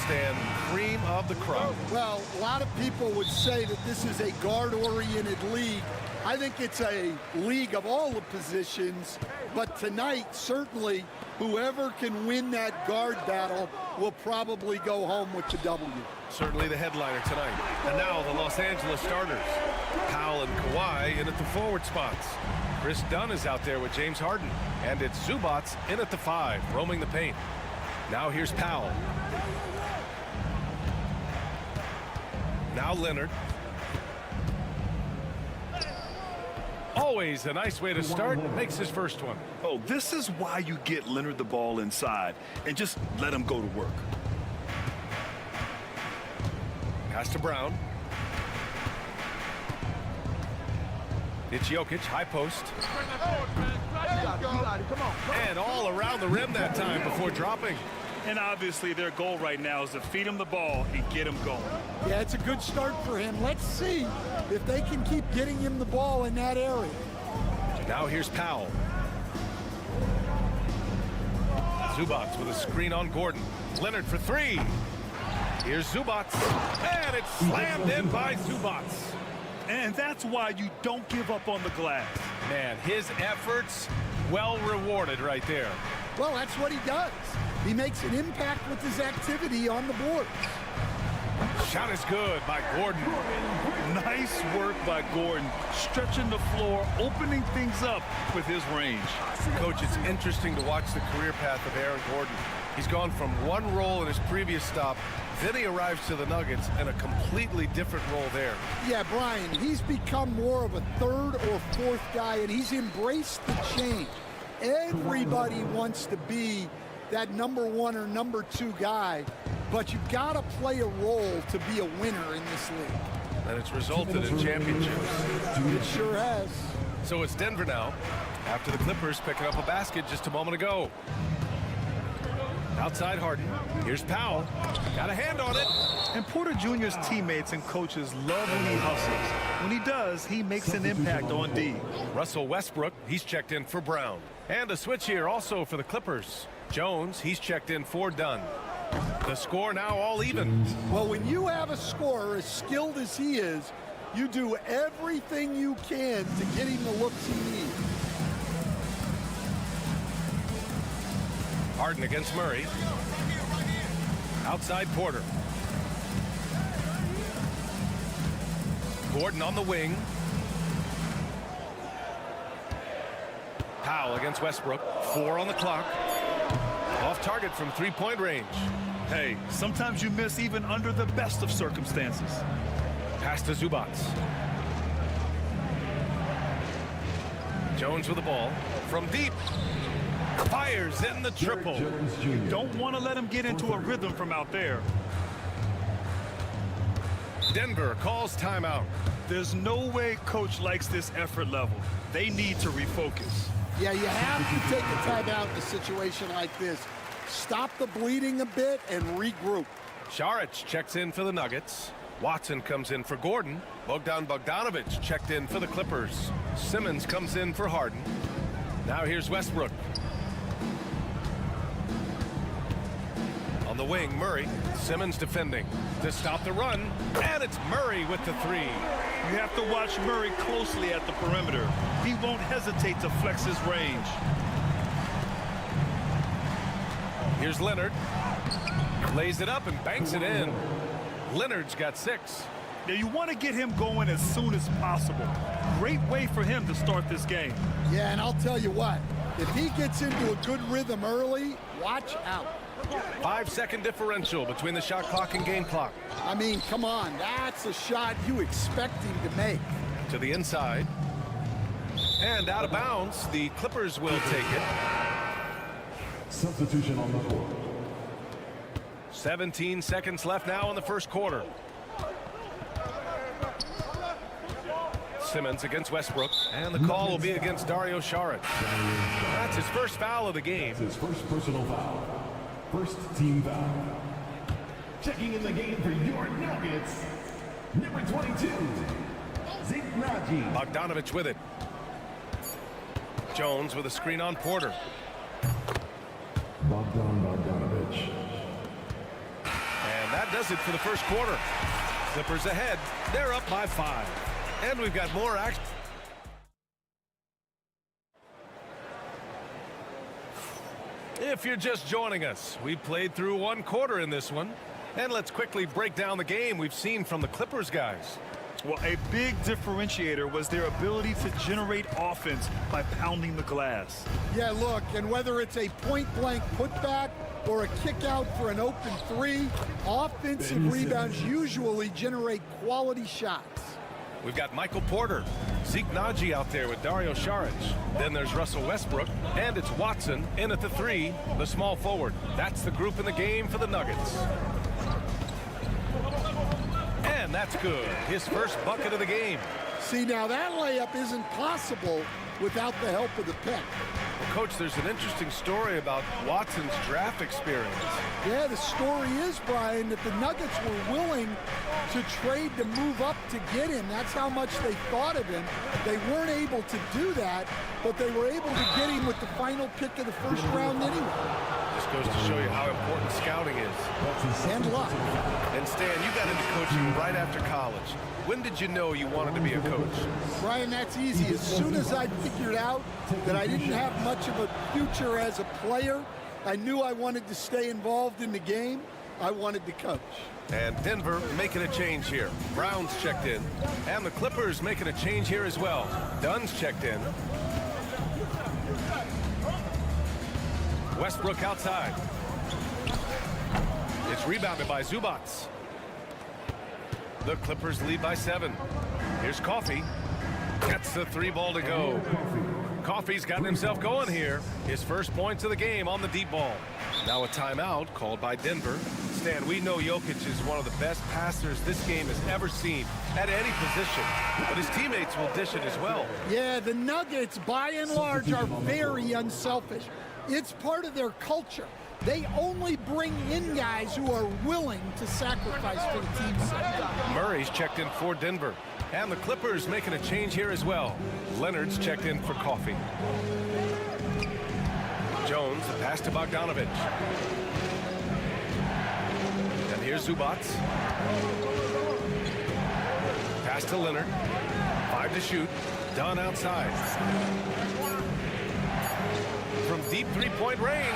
stand cream of the crop. Well, a lot of people would say that this is a guard-oriented league. I think it's a league of all the positions, but tonight, certainly, whoever can win that guard battle will probably go home with the W. Certainly the headliner tonight. And now the Los Angeles starters. Powell and Kawhi in at the forward spots. Chris Dunn is out there with James Harden. And it's Zubats in at the 5, roaming the paint. Now here's Powell. Now Leonard. Always a nice way to start. Makes his first one. Oh, this is why you get Leonard the ball inside and just let him go to work. Pass to Brown. It's Jokic, high post. And all around the rim that time before dropping. And obviously their goal right now is to feed him the ball and get him going. Yeah, it's a good start for him. Let's see if they can keep getting him the ball in that area. Now here's Powell. Zubats with a screen on Gordon. Leonard for 3. Here's Zubats. And it's slammed in by Zubats. And that's why you don't give up on the glass. Man, his efforts well rewarded right there. Well, that's what he does. He makes an impact with his activity on the board. Shot is good by Gordon. Nice work by Gordon, stretching the floor, opening things up with his range. Coach, it's interesting to watch the career path of Aaron Gordon. He's gone from one role in his previous stop, then he arrives to the Nuggets in a completely different role there. Yeah, Brian, he's become more of a third or fourth guy, and he's embraced the change. Everybody wants to be that number 1 or number 2 guy, but you've got to play a role to be a winner in this league. And it's resulted in championships. It sure has. So it's Denver now, after the Clippers picking up a basket just a moment ago. Outside Harden. Here's Powell. Got a hand on it. And Porter Jr.'s teammates and coaches love when he hustles. When he does, he makes an impact on D. Russell Westbrook, he's checked in for Brown. And a switch here also for the Clippers. Jones, he's checked in for Dunn. The score now all even. Well, when you have a scorer as skilled as he is, you do everything you can to get him the looks he needs. Harden against Murray. Outside Porter. Gordon on the wing. Powell against Westbrook. 4 on the clock. Off target from 3-point range. Hey, sometimes you miss even under the best of circumstances. Pass to Zubats. Jones with the ball. From deep. Fires in the triple. Don't want to let him get into a rhythm from out there. Denver calls timeout. There's no way coach likes this effort level. They need to refocus. Yeah, you have to take a timeout in a situation like this. Stop the bleeding a bit and regroup. Saric checks in for the Nuggets. Watson comes in for Gordon. Bogdanovic checked in for the Clippers. Simmons comes in for Harden. Now here's Westbrook. On the wing, Murray. Simmons defending to stop the run. And it's Murray with the 3. You have to watch Murray closely at the perimeter. He won't hesitate to flex his range. Here's Leonard. Lays it up and banks it in. Leonard's got 6. Now you want to get him going as soon as possible. Great way for him to start this game. Yeah, and I'll tell you what. If he gets into a good rhythm early, watch out. 5-second differential between the shot clock and game clock. I mean, come on. That's a shot you expect him to make. To the inside. And out of bounds. The Clippers will take it. Substitution on the court. 17 seconds left now in the first quarter. Simmons against Westbrook, and the call will be against Dario Saric. That's his first foul of the game. His first personal foul. First team foul. Checking in the game for your Nuggets, number 22, Zignagi. Bogdanovic with it. Jones with a screen on Porter. Bogdanovic. does it for the first quarter. Clippers ahead. They're up by 5. And we've got more action. If you're just joining us, we played through one quarter in this one. And let's quickly break down the game we've seen from the Clippers guys. Well, a big differentiator was their ability to generate offense by pounding the glass. Yeah, look, and whether it's a point-blank putback or a kick out for an open three, offensive rebounds usually generate quality shots. We've got Michael Porter, Zeke Naji out there with Dario Saric. Then there's Russell Westbrook, and it's Watson in at the 3, the small forward. That's the group in the game for the Nuggets. And that's good. His first bucket of the game. See, now that layup isn't possible without the help of the pick. Well, Coach, there's an interesting story about Watson's draft experience. Yeah, the story is, Brian, that the Nuggets were willing to trade to move up to get him. That's how much they thought of him. They weren't able to do that, but they were able to get him with the final pick of the first round anyway. This goes to show you how important scouting is. And luck. And Stan, you got into coaching right after college. When did you know you wanted to be a coach? Brian, that's easy. As soon as I figured out that I didn't have much of a future as a player, I knew I wanted to stay involved in the game. I wanted to coach. And Denver making a change here. Brown's checked in. And the Clippers making a change here as well. Dunn's checked in. Westbrook outside. It's rebounded by Zubats. The Clippers lead by 7. Here's Coffee. Gets the 3 ball to go. Coffee's gotten himself going here. His first points of the game on the deep ball. Now a timeout called by Denver. Stan, we know Jokic is one of the best passers this game has ever seen at any position, but his teammates will dish it as well. Yeah, the Nuggets, by and large, are very unselfish. It's part of their culture. They only bring in guys who are willing to sacrifice for the team's sake. Murray's checked in for Denver. And the Clippers making a change here as well. Leonard's checked in for Coffee. Jones, the pass to Bogdanovich. And here's Zubats. Pass to Leonard. 5 to shoot. Dunn outside. From deep three-point range.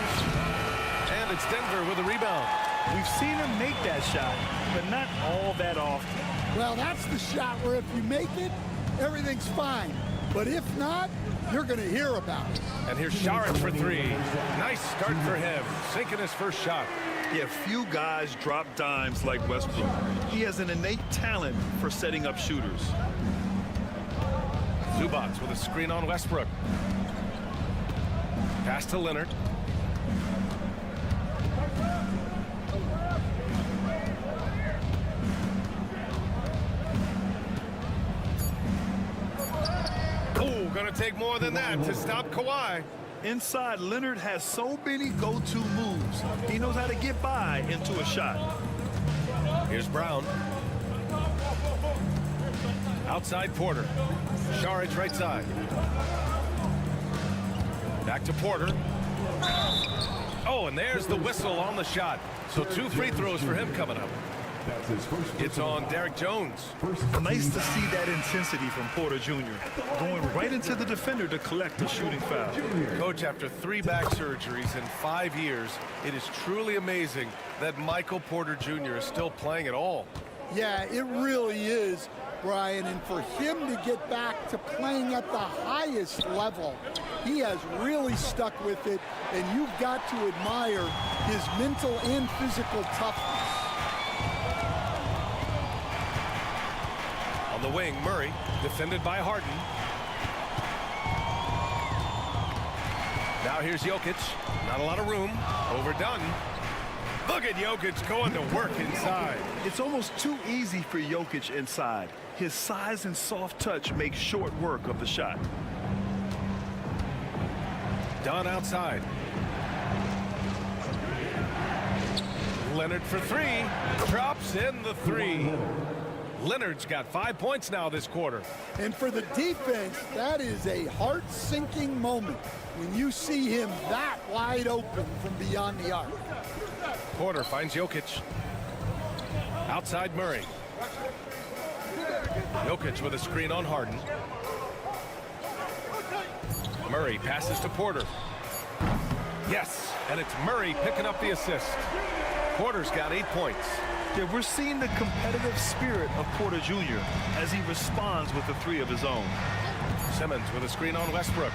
And it's Denver with a rebound. We've seen him make that shot, but not all that often. Well, that's the shot where if you make it, everything's fine. But if not, you're going to hear about it. And here's Saric for 3. Nice start for him, sinking his first shot. Yeah, few guys drop dimes like Westbrook. He has an innate talent for setting up shooters. Zubats with a screen on Westbrook. Pass to Leonard. Going to take more than that to stop Kawhi. Inside, Leonard has so many go-to moves. He knows how to get by into a shot. Here's Brown. Outside Porter. Saric right side. Back to Porter. Oh, and there's the whistle on the shot. So 2 free throws for him coming up. It's on Derek Jones. Nice to see that intensity from Porter Jr. Going right into the defender to collect a shooting foul. Coach, after 3 back surgeries in 5 years, it is truly amazing that Michael Porter Jr. is still playing at all. Yeah, it really is, Brian. And for him to get back to playing at the highest level, he has really stuck with it. And you've got to admire his mental and physical toughness. On the wing, Murray, defended by Harden. Now here's Jokic. Not a lot of room. Overdone. Look at Jokic going to work inside. It's almost too easy for Jokic inside. His size and soft touch make short work of the shot. Dunn outside. Leonard for 3. Drops in the 3. Leonard's got 5 points now this quarter. And for the defense, that is a heart-sinking moment when you see him that wide open from beyond the arc. Porter finds Jokic. Outside Murray. Jokic with a screen on Harden. Murray passes to Porter. Yes, and it's Murray picking up the assist. Porter's got 8 points. Yeah, we're seeing the competitive spirit of Porter Jr. as he responds with a 3 of his own. Simmons with a screen on Westbrook.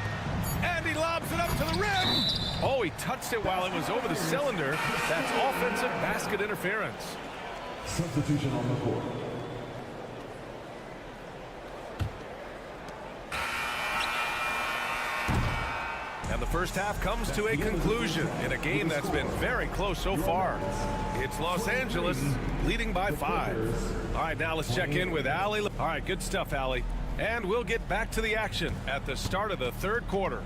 And he lobs it up to the rim. Oh, he touched it while it was over the cylinder. That's offensive basket interference. Substitution on the court. And the first half comes to a conclusion in a game that's been very close so far. It's Los Angeles leading by 5. All right, now let's check in with Allie. All right, good stuff, Allie. And we'll get back to the action at the start of the third quarter.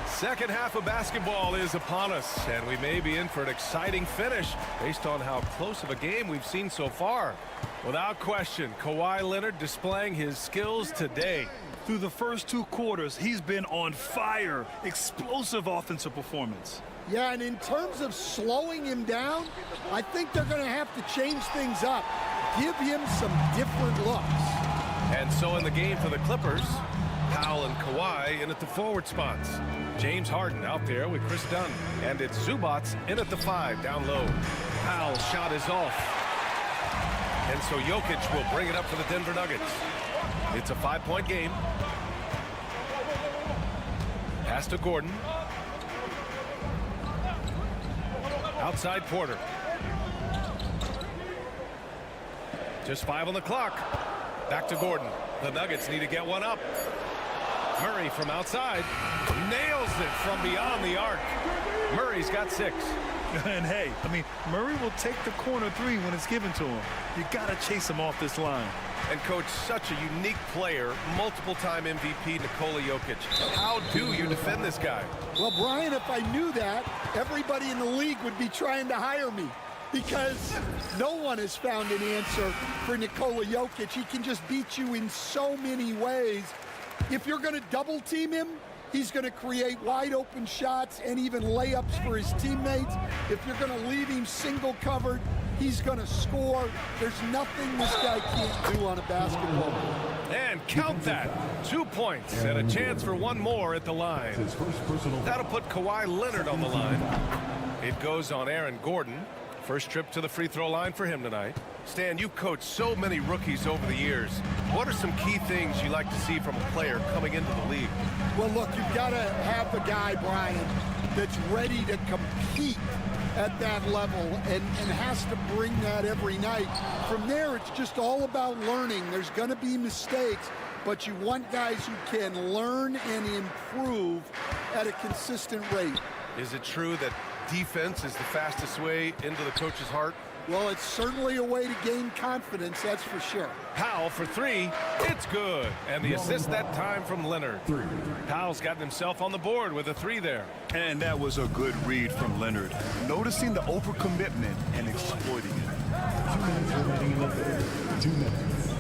Second half of basketball is upon us, and we may be in for an exciting finish based on how close of a game we've seen so far. Without question, Kawhi Leonard displaying his skills today. Through the first 2 quarters, he's been on fire. Explosive offensive performance. Yeah, and in terms of slowing him down, I think they're going to have to change things up. Give him some different looks. And so in the game for the Clippers, Powell and Kawhi in at the forward spots. James Harden out there with Chris Dunn. And it's Zubac in at the 5 down low. Powell's shot is off. And so Jokic will bring it up for the Denver Nuggets. It's a 5-point game. Pass to Gordon. Outside Porter. Just 5 on the clock. Back to Gordon. The Nuggets need to get one up. Murray from outside nails it from beyond the arc. Murray's got 6. And hey, I mean, Murray will take the corner 3 when it's given to him. You got to chase him off this line. And coach, such a unique player, multiple-time MVP Nikola Jokic. How do you defend this guy? Well, Brian, if I knew that, everybody in the league would be trying to hire me, because no one has found an answer for Nikola Jokic. He can just beat you in so many ways. If you're going to double team him, he's going to create wide open shots and even layups for his teammates. If you're going to leave him single covered, he's going to score. There's nothing this guy can't do on a basketball court. And count that. 2 points and a chance for one more at the line. That'll put Kawhi Leonard on the line. It goes on Aaron Gordon. First trip to the free throw line for him tonight. Stan, you've coached so many rookies over the years. What are some key things you like to see from a player coming into the league? Well, look, you've got to have the guy, Brian, that's ready to compete at that level and has to bring that every night. From there, it's just all about learning. There's going to be mistakes, but you want guys who can learn and improve at a consistent rate. Is it true that defense is the fastest way into the coach's heart? Well, it's certainly a way to gain confidence, that's for sure. Powell for 3. It's good. And the assist that time from Leonard. Powell's gotten himself on the board with a 3 there. And that was a good read from Leonard. Noticing the overcommitment and exploiting it. 2 minutes remaining in the third. 2 minutes.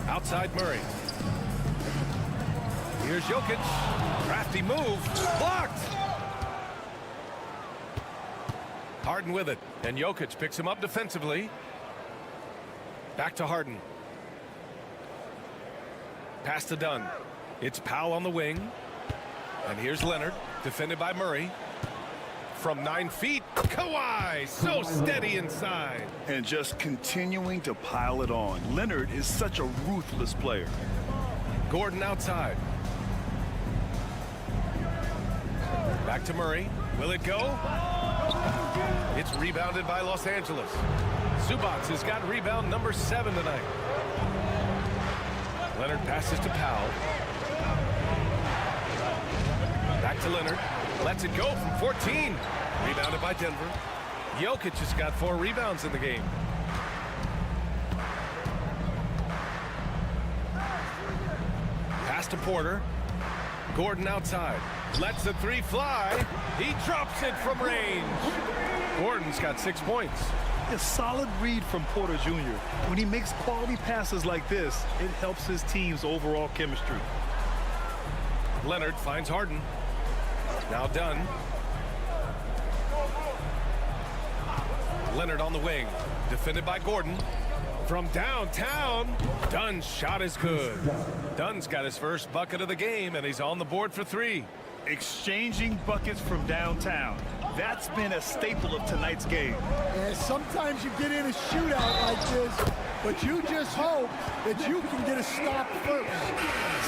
Outside Murray. Here's Jokic. Crafty move. Blocked. Harden with it, and Jokic picks him up defensively. Back to Harden. Pass to Dunn. It's Powell on the wing. And here's Leonard, defended by Murray. From 9 feet, Kawhi, so steady inside. And just continuing to pile it on. Leonard is such a ruthless player. Gordon outside. Back to Murray. Will it go? It's rebounded by Los Angeles. Zubac has got rebound number 7 tonight. Leonard passes to Powell. Back to Leonard. Lets it go from 14. Rebounded by Denver. Jokic has got 4 rebounds in the game. Pass to Porter. Gordon outside. Lets the three fly. He drops it from range. Gordon's got 6 points. A solid read from Porter Jr. When he makes quality passes like this, it helps his team's overall chemistry. Leonard finds Harden. Now Dunn. Leonard on the wing. Defended by Gordon. From downtown, Dunn's shot is good. Dunn's got his first bucket of the game, and he's on the board for 3. Exchanging buckets from downtown. That's been a staple of tonight's game. And sometimes you get in a shootout like this, but you just hope that you can get a stop first.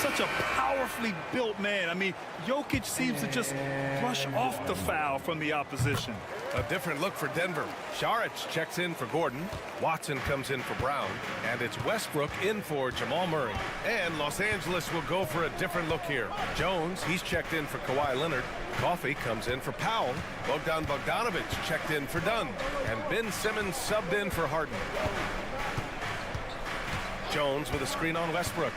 Such a powerfully built man. I mean, Jokic seems to just brush off the foul from the opposition. A different look for Denver. Saric checks in for Gordon. Watson comes in for Brown. And it's Westbrook in for Jamal Murray. And Los Angeles will go for a different look here. Jones, he's checked in for Kawhi Leonard. Coffey comes in for Powell. Bogdan Bogdanovic checked in for Dunn. And Ben Simmons subbed in for Harden. Jones with a screen on Westbrook.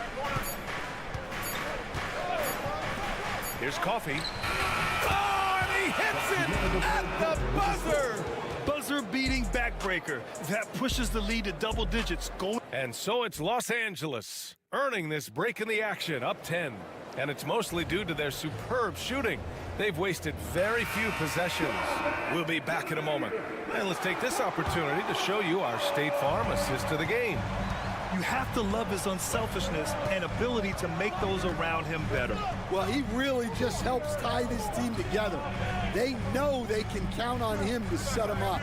Here's Coffey. Oh, and he hits it at the buzzer! Buzzer-beating backbreaker. That pushes the lead to double digits. And so it's Los Angeles earning this break in the action, up 10. And it's mostly due to their superb shooting. They've wasted very few possessions. We'll be back in a moment. And let's take this opportunity to show you our State Farm assist to the game. You have to love his unselfishness and ability to make those around him better. Well, he really just helps tie this team together. They know they can count on him to set them up.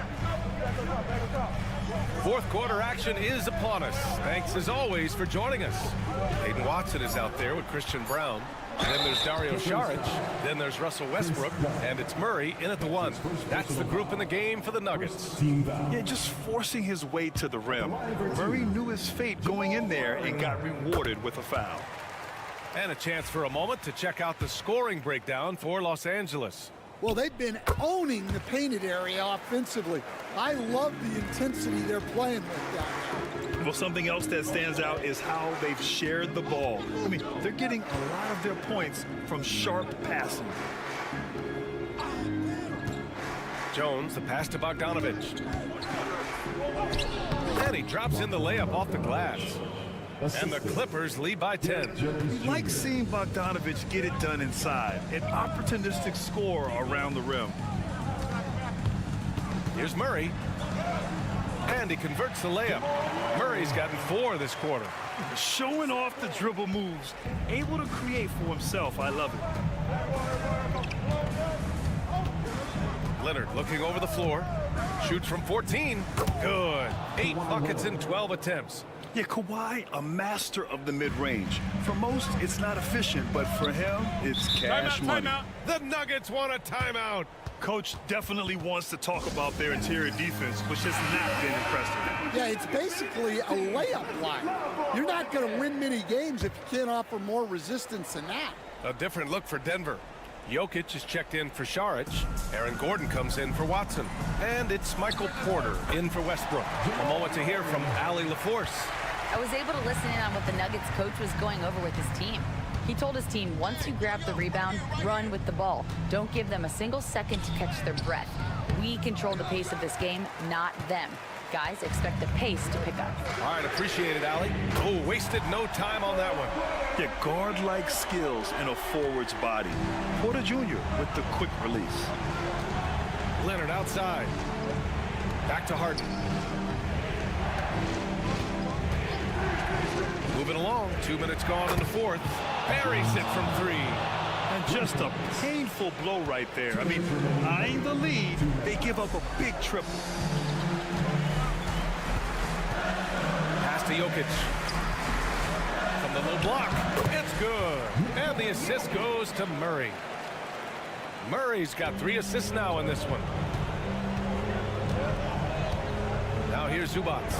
Fourth quarter action is upon us. Thanks as always for joining us. Hayden Watson is out there with Christian Brown. And then there's Dario Saric. Then there's Russell Westbrook. And it's Murray in at the 1. That's the group in the game for the Nuggets. Yeah, just forcing his way to the rim. Murray knew his fate going in there and got rewarded with a foul. And a chance for a moment to check out the scoring breakdown for Los Angeles. Well, they've been owning the painted area offensively. I love the intensity they're playing with down there. Well, something else that stands out is how they've shared the ball. I mean, they're getting a lot of their points from sharp passing. Jones, the pass to Bogdanovic. And he drops in the layup off the glass. And the Clippers lead by 10. We like seeing Bogdanovic get it done inside. An opportunistic score around the rim. Here's Murray. And he converts the layup. Murray's gotten 4 this quarter. Showing off the dribble moves. Able to create for himself. I love it. Leonard looking over the floor. Shoots from 14. Good. 8 buckets in 12 attempts. Yeah, Kawhi, a master of the mid-range. For most, it's not efficient, but for him, it's cash money. Timeout. The Nuggets want a timeout. Coach definitely wants to talk about their interior defense, which has not been impressive. Yeah, it's basically a layup line. You're not going to win many games if you can't offer more resistance than that. A different look for Denver. Jokic is checked in for Saric. Aaron Gordon comes in for Watson. And it's Michael Porter in for Westbrook. A moment to hear from Allie LaForce. I was able to listen in on what the Nuggets coach was going over with his team. He told his team, once you grab the rebound, run with the ball. Don't give them a single second to catch their breath. We control the pace of this game, not them. Guys, expect the pace to pick up. All right, appreciate it, Allie. Oh, wasted no time on that one. Yeah, guard-like skills in a forward's body. Porter Jr. with the quick release. Leonard outside. Back to Harden. Moving along, 2 minutes gone in the fourth. Buries it from 3. And just a painful blow right there. I mean, eyeing the lead, they give up a big triple. Pass to Jokic. From the low block. It's good. And the assist goes to Murray. Murray's got 3 assists now in this one. Now here's Zubats.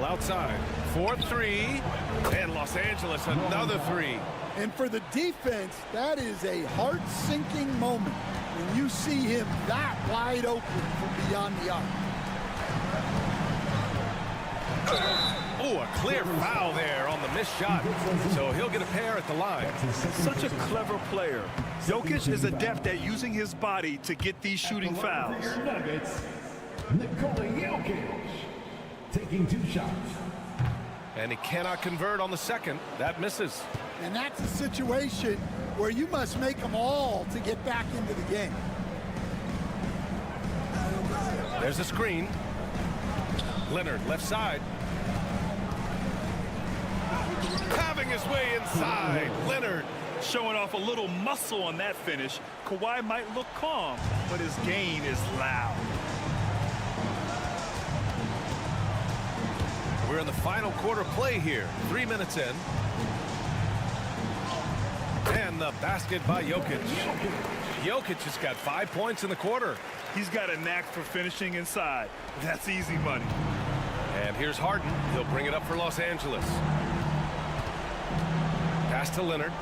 Outside, 4-3, and Los Angeles another 3. And for the defense, that is a heart-sinking moment when you see him that wide open from beyond the arc. Oh, a clear foul there on the missed shot. So he'll get a pair at the line. Such a clever player. Jokic is adept at using his body to get these shooting fouls. Nuggets, Nikola Jokic taking 2 shots. And he cannot convert on the second. That misses. And that's a situation where you must make them all to get back into the game. There's a screen. Leonard, left side. Having his way inside. Leonard showing off a little muscle on that finish. Kawhi might look calm, but his game is loud. We're in the final quarter play here. 3 minutes in. And the basket by Jokic. Jokic has got 5 points in the quarter. He's got a knack for finishing inside. That's easy money. And here's Harden. He'll bring it up for Los Angeles. Pass to Leonard.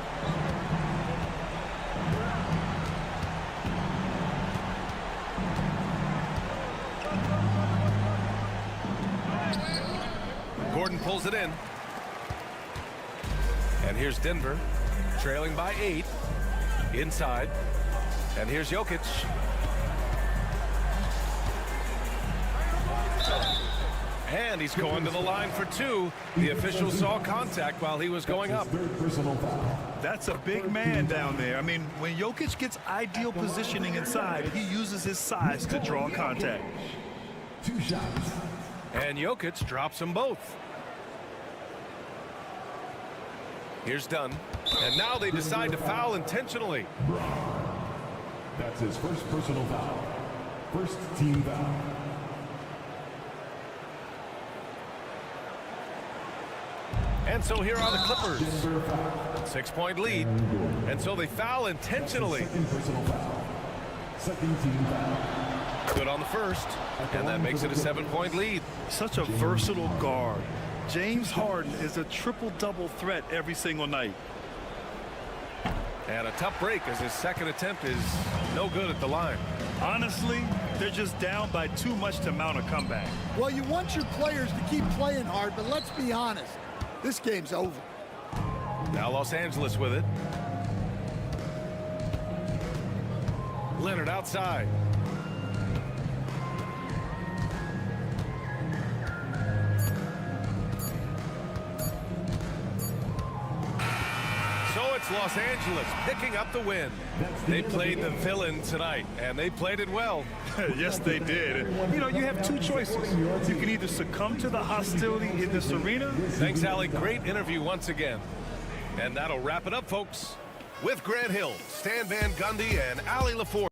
Gordon pulls it in. And here's Denver, trailing by 8. Inside. And here's Jokic. And he's going to the line for 2. The official saw contact while he was going up. That's a big man down there. I mean, when Jokic gets ideal positioning inside, he uses his size to draw contact. 2 shots. And Jokic drops them both. Here's Dunn. And now they decide to foul intentionally. That's his first personal foul. First team foul. And so here are the Clippers. 6-point lead. And so they foul intentionally. Second personal foul. Second team foul. Good on the first. And that makes it a 7-point lead. Such a versatile guard. James Harden is a triple-double threat every single night. And a tough break as his second attempt is no good at the line. Honestly, they're just down by too much to mount a comeback. Well, you want your players to keep playing hard, but let's be honest. This game's over. Now Los Angeles with it. Leonard outside. So it's Los Angeles picking up the win. They played the villain tonight, and they played it well. Yes, they did. You know, you have 2 choices. You can either succumb to the hostility in this arena. Thanks, Allie. Great interview once again. And that'll wrap it up, folks. With Grant Hill, Stan Van Gundy, and Allie LaForge.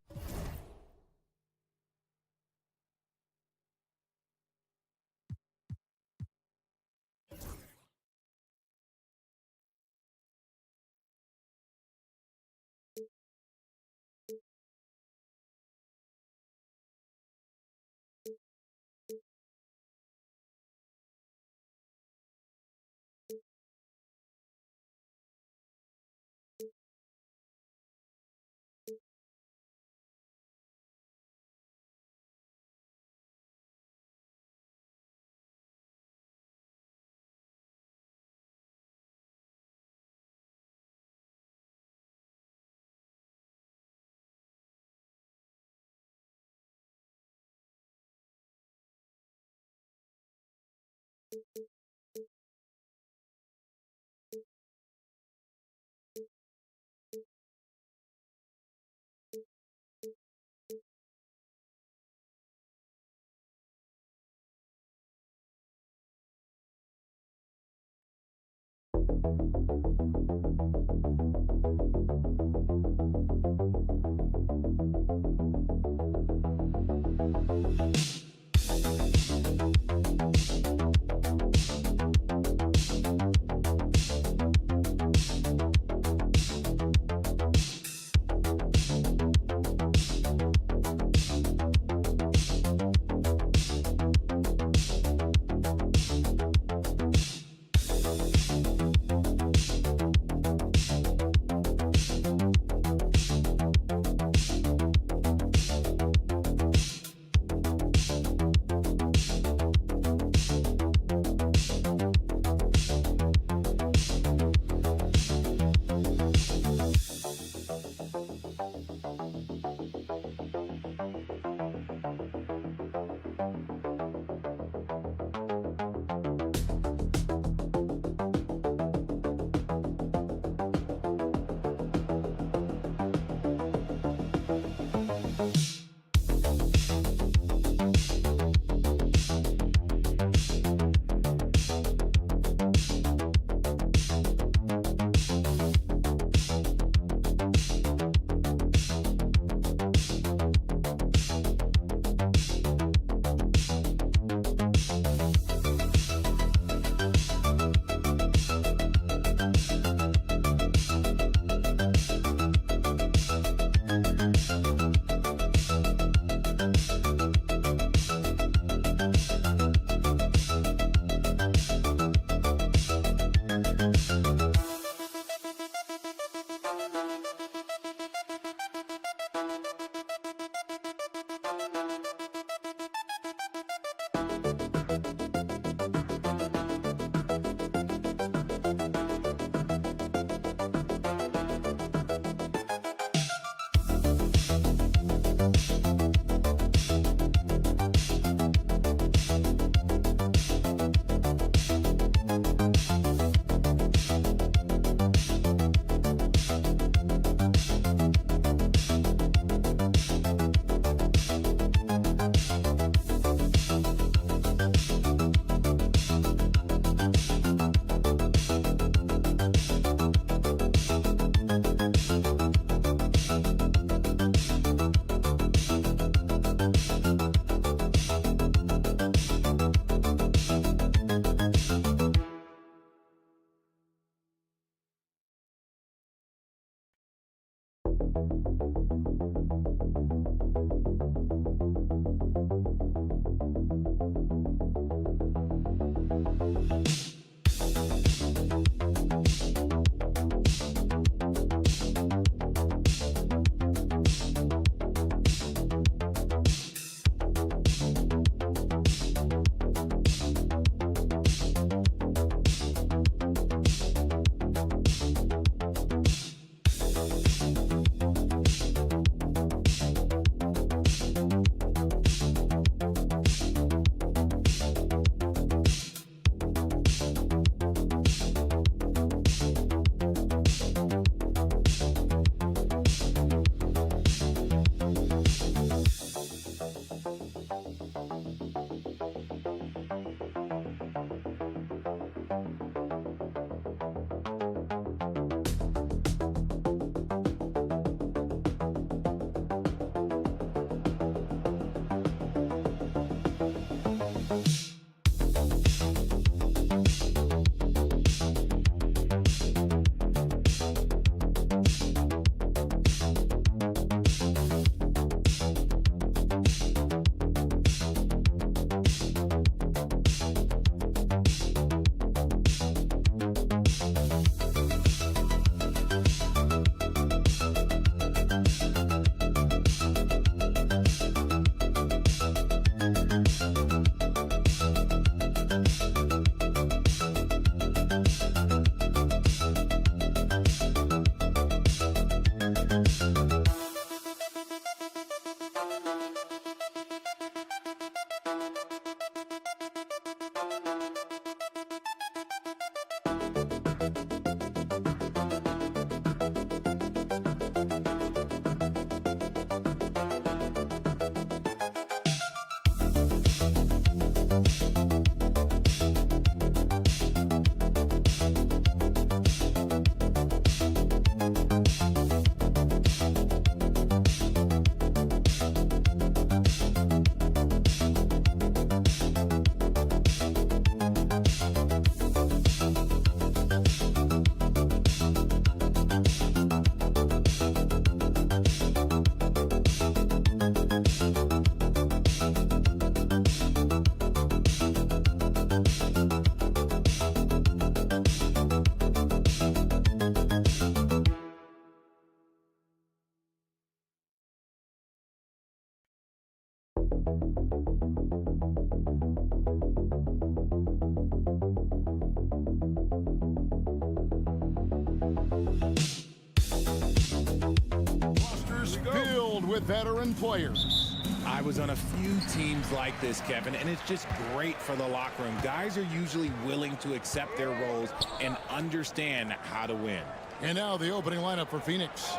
with veteran players. I was on a few teams like this, Kevin, and it's just great for the locker room. Guys are usually willing to accept their roles and understand how to win. And now the opening lineup for Phoenix.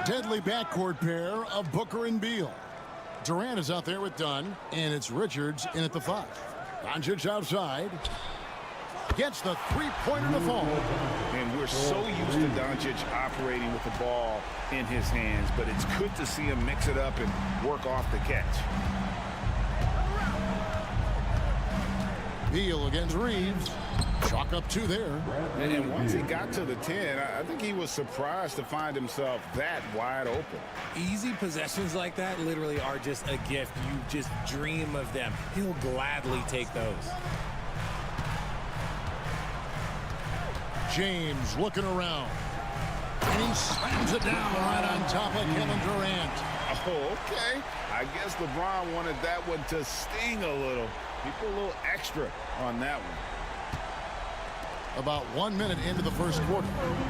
Deadly backcourt pair of Booker and Beal. Durant is out there with Dunn, and it's Richards in at the 5. Doncic outside. Gets the three-pointer to fall. And we're so used to Doncic operating with the ball in his hands, but it's good to see him mix it up and work off the catch. Beal against Reeves. Chalk up 2 there. And once he got to the 10, I think he was surprised to find himself that wide open. Easy possessions like that literally are just a gift. You just dream of them. He'll gladly take those. James looking around. And he slams it down right on top of Kevin Durant. okay. I guess LeBron wanted that one to sting a little. He put a little extra on that one. About 1 minute into the first quarter.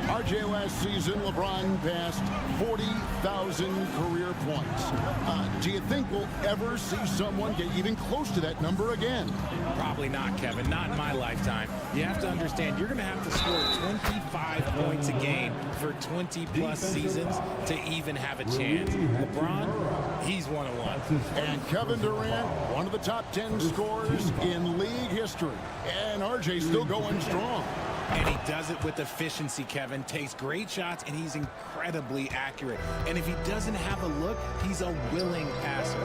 RJ last season, LeBron passed 40,000 career points. Do you think we'll ever see someone get even close to that number again? Probably not, Kevin. Not in my lifetime. You have to understand, you're going to have to score 25 points a game for 20-plus seasons to even have a chance. LeBron, he's one of one. And Kevin Durant, one of the top 10 scorers in league history. And RJ still going strong. And he does it with efficiency, Kevin. Takes great shots, and he's incredibly accurate. And if he doesn't have a look, he's a willing passer.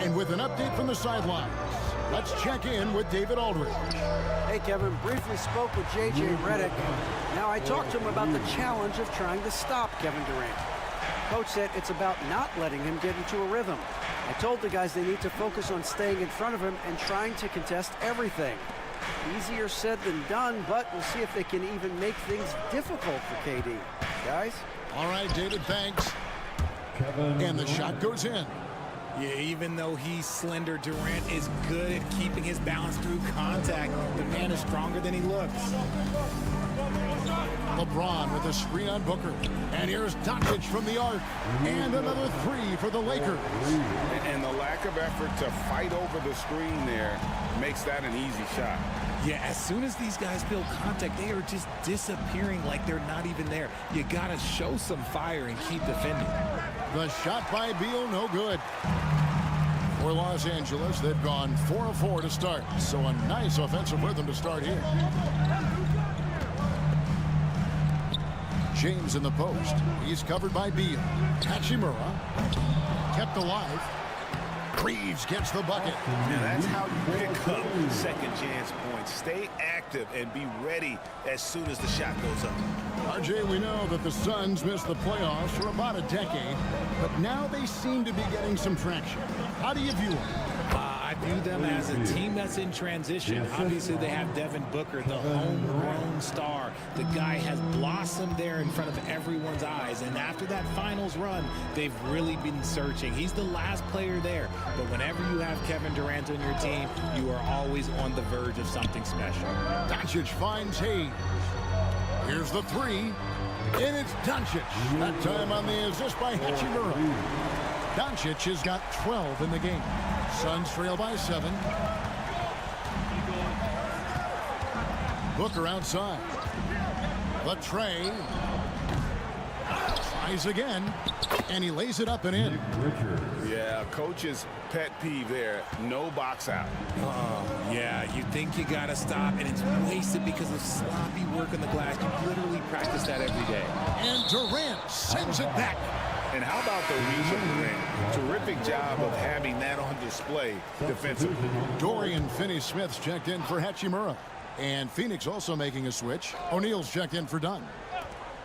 And with an update from the sidelines, let's check in with David Aldridge. Hey, Kevin, briefly spoke with J.J. Redick. Now, I talked to him about the challenge of trying to stop Kevin Durant. Coach said it's about not letting him get into a rhythm. I told the guys they need to focus on staying in front of him and trying to contest everything. Easier said than done, but we'll see if they can even make things difficult for KD. Guys? All right, David, thanks. And the shot goes in. Yeah, even though he's slender, Durant is good at keeping his balance through contact. The man is stronger than he looks. LeBron with a screen on Booker. And here's Doncic from the arc. And another three for the Lakers. And the lack of effort to fight over the screen there makes that an easy shot. Yeah, as soon as these guys feel contact, they are just disappearing like they're not even there. You got to show some fire and keep defending. The shot by Beal, no good. For Los Angeles, they've gone 4 of 4 to start. So a nice offensive rhythm to start here. James in the post. He's covered by Beal. Hachimura kept alive. Reeves gets the bucket. Now that's how you pick up second chance points. Stay active and be ready as soon as the shot goes up. RJ, we know that the Suns missed the playoffs for about a decade, but now they seem to be getting some traction. How do you view them? I view them as a team that's in transition. Obviously, they have Devin Booker, the homegrown star. The guy has blossomed there in front of everyone's eyes. And after that finals run, they've really been searching. He's the last player there. But whenever you have Kevin Durant on your team, you are always on the verge of something special. Doncic finds Hayes. Here's the three. And it's Doncic. That time on the assist by Hachimura. Doncic has got 12 in the game. Suns trail by 7. Booker outside. The tray. Tries again. And he lays it up and in. Yeah, coach's pet peeve there. No box out. Yeah, you think you got to stop, and it's wasted because of sloppy work on the glass. You literally practice that every day. And Durant sends it back. And how about the reach of the ring? Terrific job of having that on display defensively. Dorian Finney-Smith's checked in for Hachimura. And Phoenix also making a switch. O'Neal's checked in for Dunn.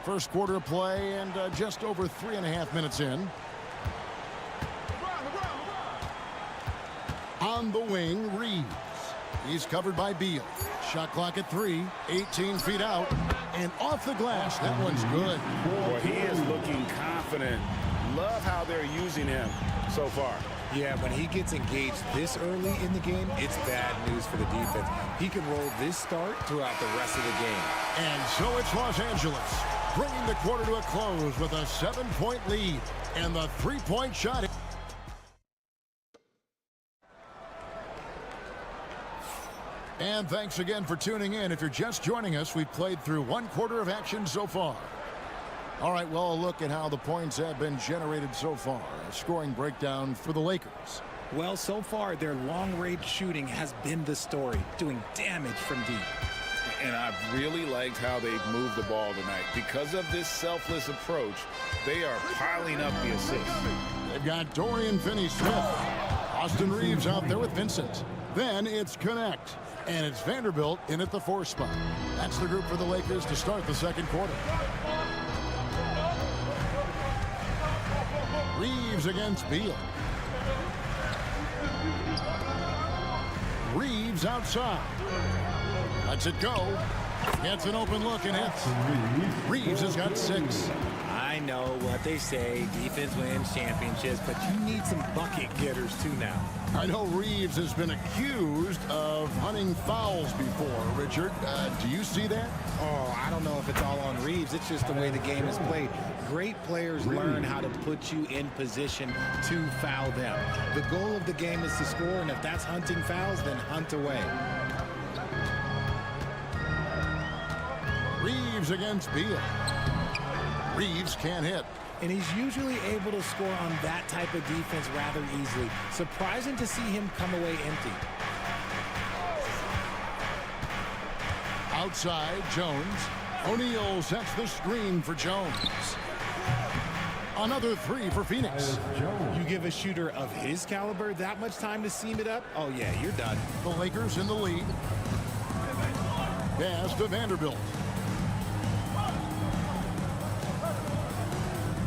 First quarter of play and just over 3.5 minutes in. On the wing, Reeves. He's covered by Beal. Shot clock at 3, 18 feet out, and off the glass. That one's good. Boy, he is looking confident. Love how they're using him so far. Yeah, when he gets engaged this early in the game, it's bad news for the defense. He can roll this start throughout the rest of the game. And so it's Los Angeles, bringing the quarter to a close with a 7-point lead. And the three-point shot. And thanks again for tuning in. If you're just joining us, we've played through 1 quarter of action so far. All right, well, a look at how the points have been generated so far. A scoring breakdown for the Lakers. Well, so far, their long-range shooting has been the story, doing damage from deep. And I've really liked how they've moved the ball tonight. Because of this selfless approach, they are piling up the assists. They've got Dorian Finney-Smith. Austin Reeves out there with Vincent. Then it's Connect. And it's Vanderbilt in at the 4 spot. That's the group for the Lakers to start the second quarter. Reeves against Beal. Reeves outside. Lets it go. Gets an open look and hits. Reeves has got 6. I know what they say, defense wins championships, but you need some bucket getters too now. I know Reeves has been accused of hunting fouls before. Richard, do you see that? Oh, I don't know if it's all on Reeves. It's just the way the game is played. Great players learn how to put you in position to foul them. The goal of the game is to score, and if that's hunting fouls, then hunt away. Reeves against Beal. Reeves can't hit. And he's usually able to score on that type of defense rather easily. Surprising to see him come away empty. Outside, Jones. O'Neal sets the screen for Jones. Another three for Phoenix. You give a shooter of his caliber that much time to seam it up? Oh, yeah, you're done. The Lakers in the lead. Pass to Vanderbilt.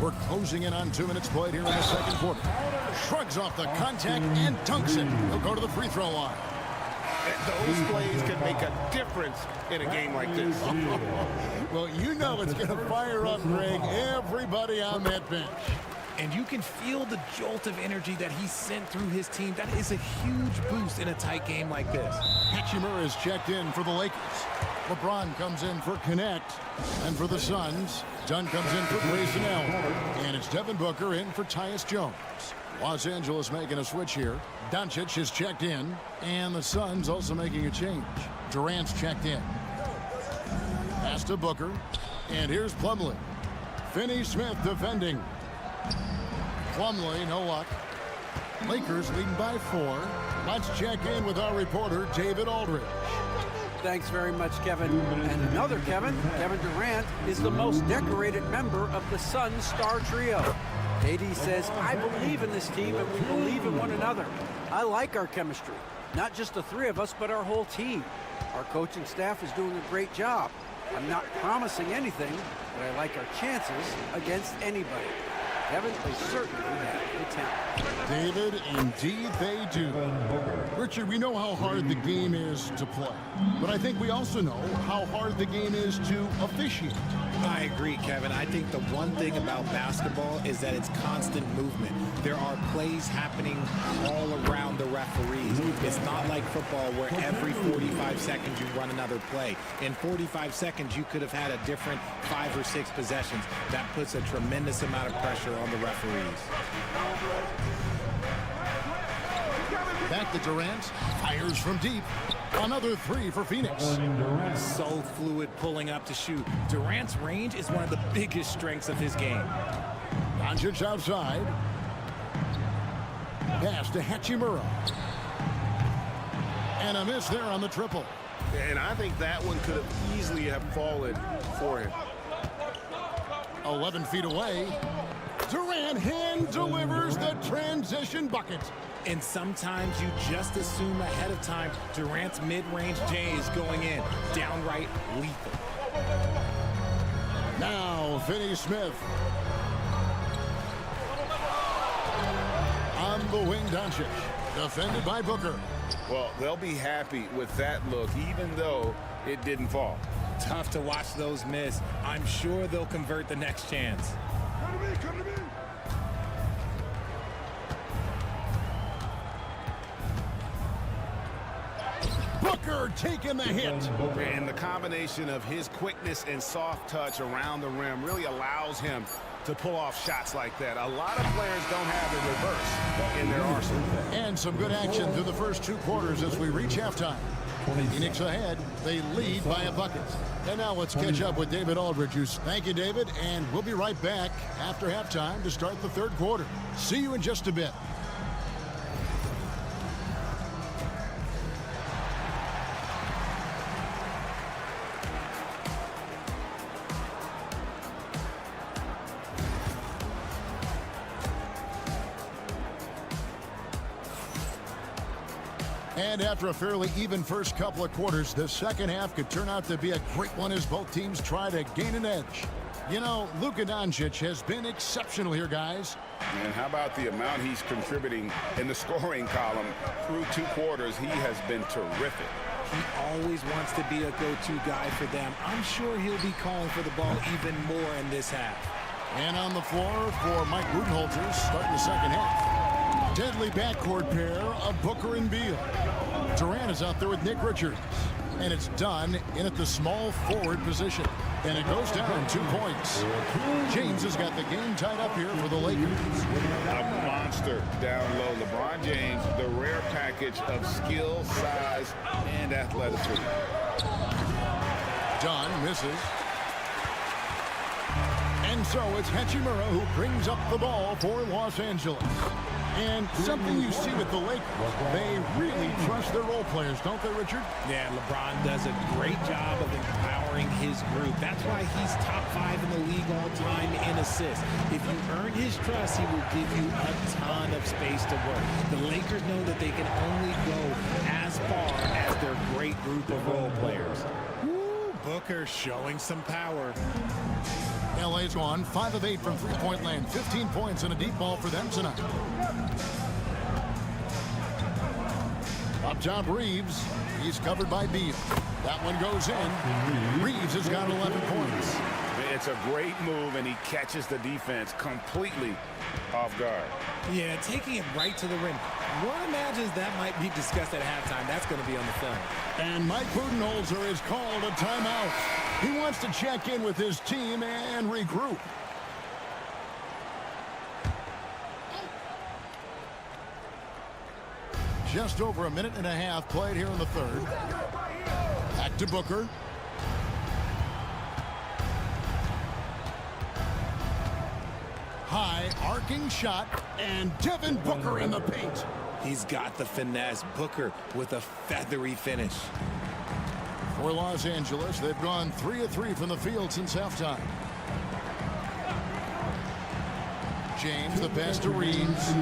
We're closing in on 2 minutes played here in the second quarter. Shrugs off the contact and dunks it. He'll go to the free throw line. Those plays can make a difference in a game like this. Well, you know it's going to fire up, Greg, everybody on that bench. And you can feel the jolt of energy that he sent through his team. That is a huge boost in a tight game like this. Hachimura is checked in for the Lakers. LeBron comes in for Connect. And for the Suns, Dunn comes in for Grayson Allen. And it's Devin Booker in for Tyus Jones. Los Angeles making a switch here. Doncic is checked in. And the Suns also making a change. Durant's checked in. Pass to Booker. And here's Plumlee. Finney-Smith defending. Plumlee, no luck. Lakers leading by 4. Let's check in with our reporter, David Aldridge. Thanks very much, Kevin. And another Kevin, Kevin Durant, is the most decorated member of the Suns star trio. AD says, I believe in this team and we believe in one another. I like our chemistry. Not just the three of us, but our whole team. Our coaching staff is doing a great job. I'm not promising anything, but I like our chances against anybody. Kevin, they certainly have the talent. David, indeed they do. Richard, we know how hard the game is to play, but I think we also know how hard the game is to officiate. I agree, Kevin. I think the one thing about basketball is that it's constant movement. There are plays happening all around the referees. It's not like football where every 45 seconds you run another play. In 45 seconds, you could have had a different 5 or 6 possessions. That puts a tremendous amount of pressure on the referees. Back to Durant. Fires from deep. Another 3 for Phoenix. So fluid pulling up to shoot. Durant's range is one of the biggest strengths of his game. Doncic outside. Pass to Hachimura. And a miss there on the triple. And I think that one could have easily have fallen for him. 11 feet away. Durant hand delivers the transition bucket. And sometimes you just assume ahead of time Durant's mid-range J is going in. Downright lethal. Now Finney-Smith. On the wing, Doncic. Defended by Booker. Well, they'll be happy with that look, even though it didn't fall. Tough to watch those miss. I'm sure they'll convert the next chance. Come to me, come to me. Booker taking the hit. And the combination of his quickness and soft touch around the rim really allows him to pull off shots like that. A lot of players don't have a reverse in their arsenal. And some good action through the first 2 quarters as we reach halftime. Phoenix ahead. They lead by a bucket. And now let's catch up with David Aldridge. Thank you, David. And we'll be right back after halftime to start the 3rd quarter. See you in just a bit. And after a fairly even first couple of quarters, the second half could turn out to be a great one as both teams try to gain an edge. You know, Luka Doncic has been exceptional here, guys. And how about the amount he's contributing in the scoring column through 2 quarters? He has been terrific. He always wants to be a go-to guy for them. I'm sure he'll be calling for the ball even more in this half. And on the floor for Mike Budenholzer starting the second half. Deadly backcourt pair of Booker and Beal. Durant is out there with Nick Richards. And it's done in at the small forward position. And it goes down 2 points. James has got the game tied up here for the Lakers. A monster down low. LeBron James, the rare package of skill, size, and athleticism. Dunn misses. And so it's Hachimura who brings up the ball for Los Angeles. And something you see with the Lakers, they really trust their role players, don't they, Richard? Yeah, LeBron does a great job of empowering his group. That's why he's top 5 in the league all time in assists. If you earn his trust, he will give you a ton of space to work. The Lakers know that they can only go as far as their great group of role players. Woo, Booker showing some power. LA's gone 5 of 8 from three-point land. 15 points and a deep ball for them tonight. Up top, Reeves. He's covered by Beal. That one goes in. Reeves has got 11 points. It's a great move, and he catches the defense completely off guard. Yeah, taking it right to the rim. One imagines that might be discussed at halftime. That's going to be on the film. And Mike Budenholzer has called a timeout. He wants to check in with his team and regroup. Just over a minute and a half played here in the third. Back to Booker. High arcing shot, and Devin Booker in the paint. He's got the finesse. Booker with a feathery finish. For Los Angeles, they've gone 3 of 3 from the field since halftime. James, the pass to Reeves.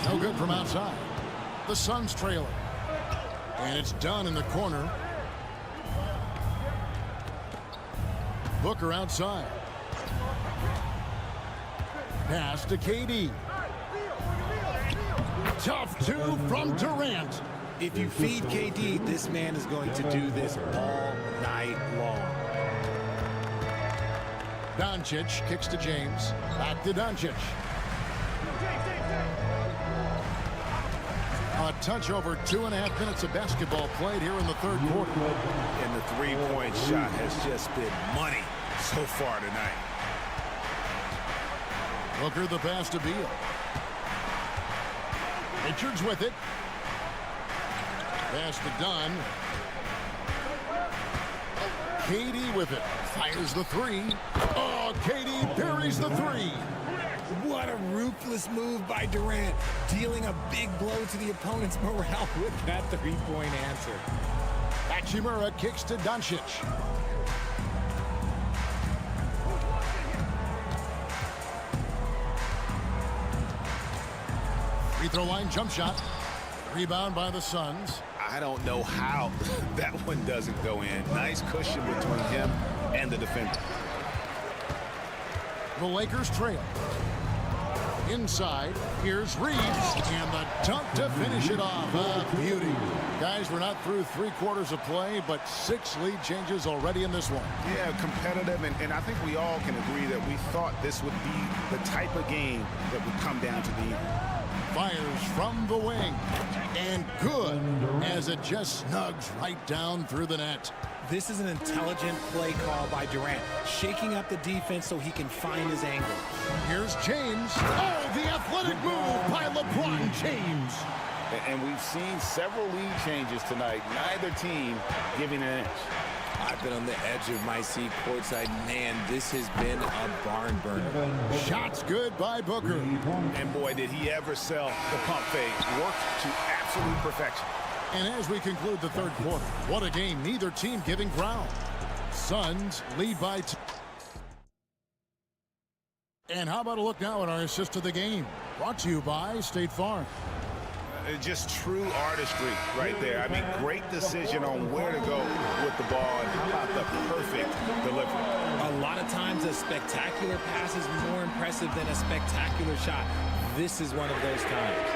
No good from outside. The Suns trailing. And it's done in the corner. Booker outside. Pass to KD. Tough two from Durant. If you feed KD, this man is going to do this all night long. Doncic kicks to James. Back to Doncic. A touch over 2.5 minutes of basketball played here in the third quarter. And the three-point shot has just been money so far tonight. Booker the pass to Beal. Richards with it. Pass to Dunn. KD with it. Fires the three. Oh, KD buries the three. What a ruthless move by Durant, dealing a big blow to the opponent's morale with that three-point answer. Hachimura kicks to Doncic. Free throw line jump shot. Rebound by the Suns. I don't know how that one doesn't go in. Nice cushion between him and the defender. The Lakers trail. Inside, here's Reeves, and the dunk to finish it off. A beauty. Guys, we're not through 3 quarters of play, but 6 lead changes already in this one. Yeah, competitive, and I think we all can agree that we thought this would be the type of game that would come down to the end. Fires from the wing, and good as it just snugs right down through the net. This is an intelligent play call by Durant, shaking up the defense so he can find his angle. Here's James. Oh, the athletic move by LeBron James. And we've seen several lead changes tonight. Neither team giving an inch. I've been on the edge of my seat courtside. Man, this has been a barn burner. Shots good by Booker. And boy, did he ever sell the pump fake. Worked to absolute perfection. And as we conclude the third quarter, what a game. Neither team giving ground. Suns lead by 2. And how about a look now at our assist of the game? Brought to you by State Farm. Just true artistry right there. I mean, great decision on where to go with the ball, and how about the perfect delivery. A lot of times a spectacular pass is more impressive than a spectacular shot. This is one of those times.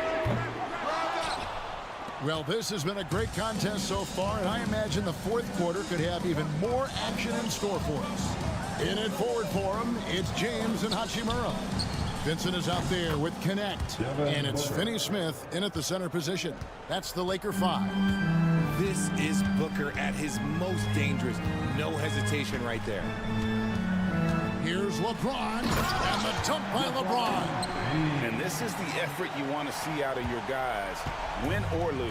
Well, this has been a great contest so far, and I imagine the fourth quarter could have even more action in store for us. In it forward for him, it's James and Hachimura. Vincent is out there with Connect, and it's Finney Smith in at the center position. That's the Laker 5. This is Booker at his most dangerous. No hesitation right there. Here's LeBron, and the dunk by LeBron. And this is the effort you want to see out of your guys, win or lose.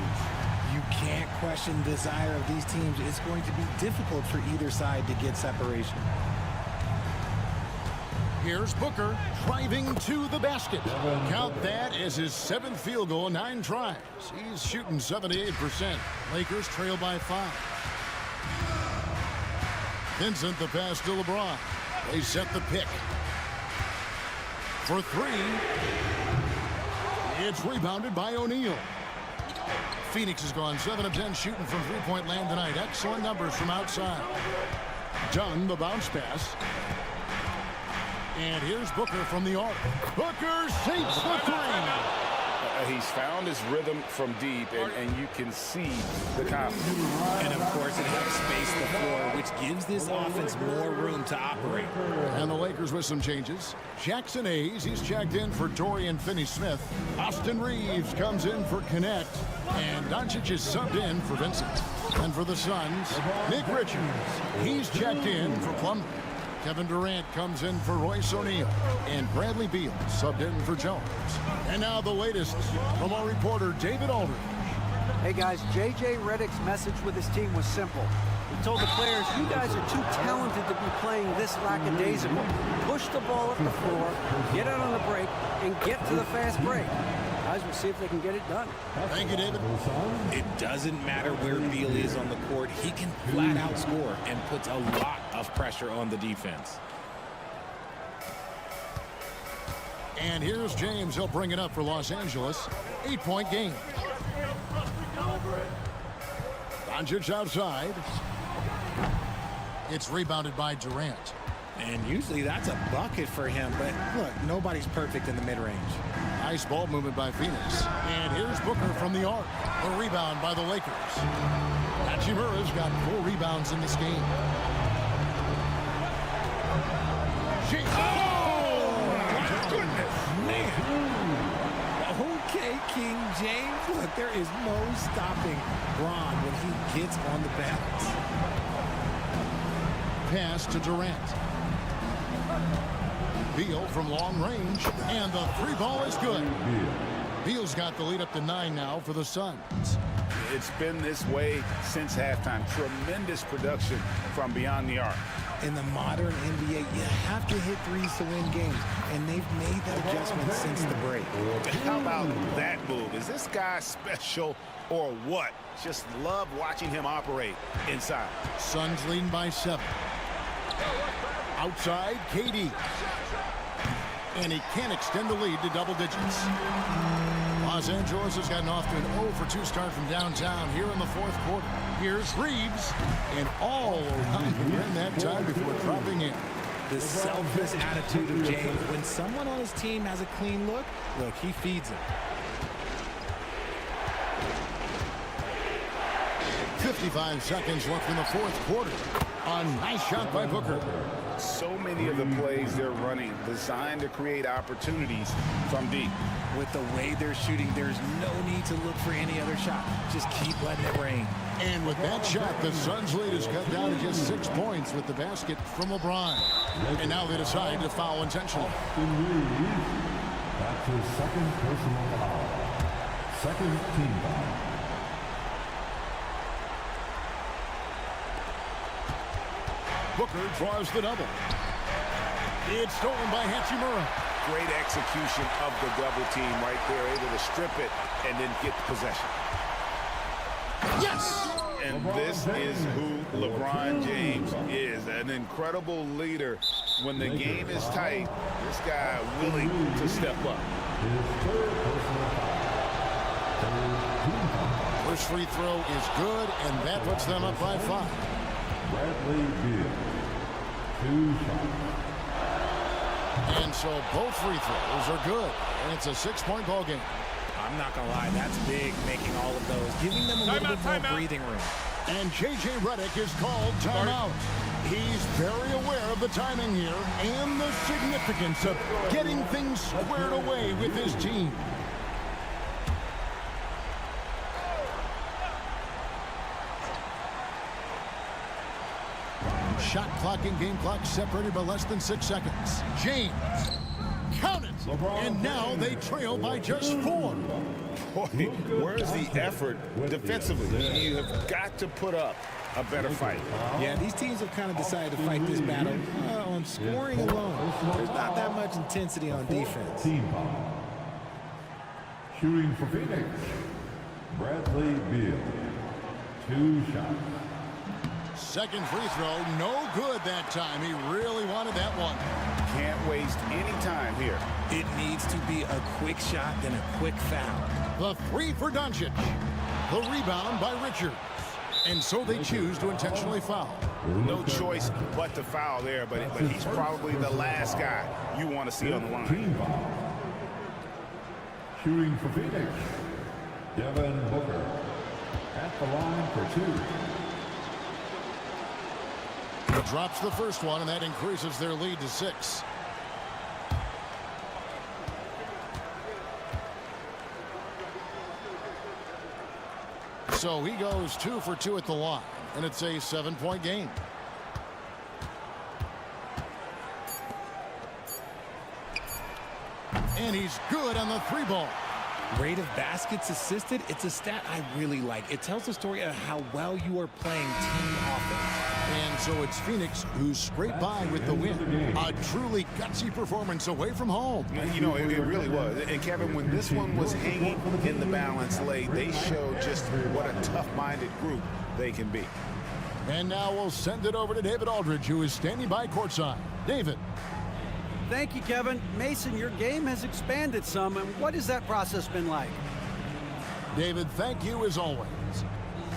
You can't question the desire of these teams. It's going to be difficult for either side to get separation. Here's Booker driving to the basket. Count that as his 7th field goal, 9 tries. He's shooting 78%. Lakers trail by 5. Vincent the pass to LeBron. They set the pick. For 3. It's rebounded by O'Neal. Phoenix has gone 7 of 10 shooting from three-point land tonight. Excellent numbers from outside. Dunn the bounce pass. And here's Booker from the arc. Booker sinks the 3. He's found his rhythm from deep, and you can see the confidence. And, of course, it helps space the floor, which gives this offense more room to operate. And the Lakers with some changes. Jackson Hayes, he's checked in for Dorian Finney-Smith. Austin Reeves comes in for Connect. And Doncic is subbed in for Vincent. And for the Suns, Nick Richards, he's checked in for Plumlee. Kevin Durant comes in for Royce O'Neal, and Bradley Beal subbed in for Jones. And now the latest from our reporter, David Aldridge. Hey guys, J.J. Redick's message with his team was simple. He told the players, you guys are too talented to be playing this lackadaisical. Push the ball up the floor, get out on the break, and get to the fast break. Guys, we'll see if they can get it done. Thank you, David. It doesn't matter where Beal is on the court. He can flat out score and puts a lot of pressure on the defense. And here's James. He'll bring it up for Los Angeles. 8-point game. Doncic outside. It's rebounded by Durant. And usually that's a bucket for him, but look, nobody's perfect in the mid-range. Nice ball movement by Phoenix. And here's Booker from the arc. A rebound by the Lakers. Hachimura's got 4 rebounds in this game. My goodness, man. Okay, King James. Look, there is no stopping Bron when he gets on the balance. Pass to Durant. Beal from long range, and the 3-ball is good. Beal's got the lead up to 9 now for the Suns. It's been this way since halftime. Tremendous production from beyond the arc. In the modern NBA, you have to hit threes to win games, and they've made that adjustment since the break. How about that move? Is this guy special or what? Just love watching him operate inside. Suns leading by 7. Outside, KD. And he can't extend the lead to double digits. Los Angeles has gotten off to an 0-for-2 start from downtown here in the 4th quarter. Here's Reeves, and all around in that time before dropping in. The selfless attitude of James. When someone on his team has a clean look, he feeds him. 55 seconds left in the 4th quarter. A nice shot by Booker. So many of the plays they're running designed to create opportunities from deep. With the way they're shooting, there's no need to look for any other shot. Just keep letting it rain. And with that shot, the Suns' lead is cut down to just 6 points with the basket from LeBron. And now they decide to foul intentionally. That's his 2nd personal foul. 2nd team foul. Booker draws the double. It's stolen by Hachimura. Great execution of the double team right there, able to strip it and then get possession. Yes! And this is who LeBron James is, an incredible leader. When the game is tight, this guy willing to step up. First free throw is good, and that puts them up by 5. Bradley Beal. 2 shots. And so both free throws are good, and it's a 6-point ball game. I'm not going to lie. That's big, making all of those, giving them a little bit more breathing room. And J.J. Redick is called timeout. He's very aware of the timing here and the significance of getting things squared away with his team. Shot clock and game clock separated by less than 6 seconds. James, count it! And now they trail by just 4. Boy, where's the effort defensively? You have got to put up a better fight. Yeah, these teams have kind of decided to fight this battle on scoring alone. There's not that much intensity on defense. Team foul. Shooting for Phoenix, Bradley Beal. 2 shots. Second free throw, no good that time. He really wanted that one. Can't waste any time here. It needs to be a quick shot and a quick foul. The 3 for Doncic. The rebound by Richards. And so they choose to intentionally foul. No choice but to foul there, but he's probably the last guy you want to see on the line. Team foul. Shooting for Phoenix, Devin Booker. At the line for 2. He drops the first one, and that increases their lead to 6. So he goes 2 for 2 at the line, and it's a 7-point game. And he's good on the 3-ball. Rate of baskets assisted, it's a stat I really like. It tells the story of how well you are playing team offense. And so it's Phoenix who's scraped by with the win. A truly gutsy performance away from home. You know, it really was. And Kevin, when this one was hanging in the balance late, they showed just what a tough-minded group they can be. And now we'll send it over to David Aldridge, who is standing by courtside. David. Thank you, Kevin. Mason, your game has expanded some, and what has that process been like? David, thank you as always.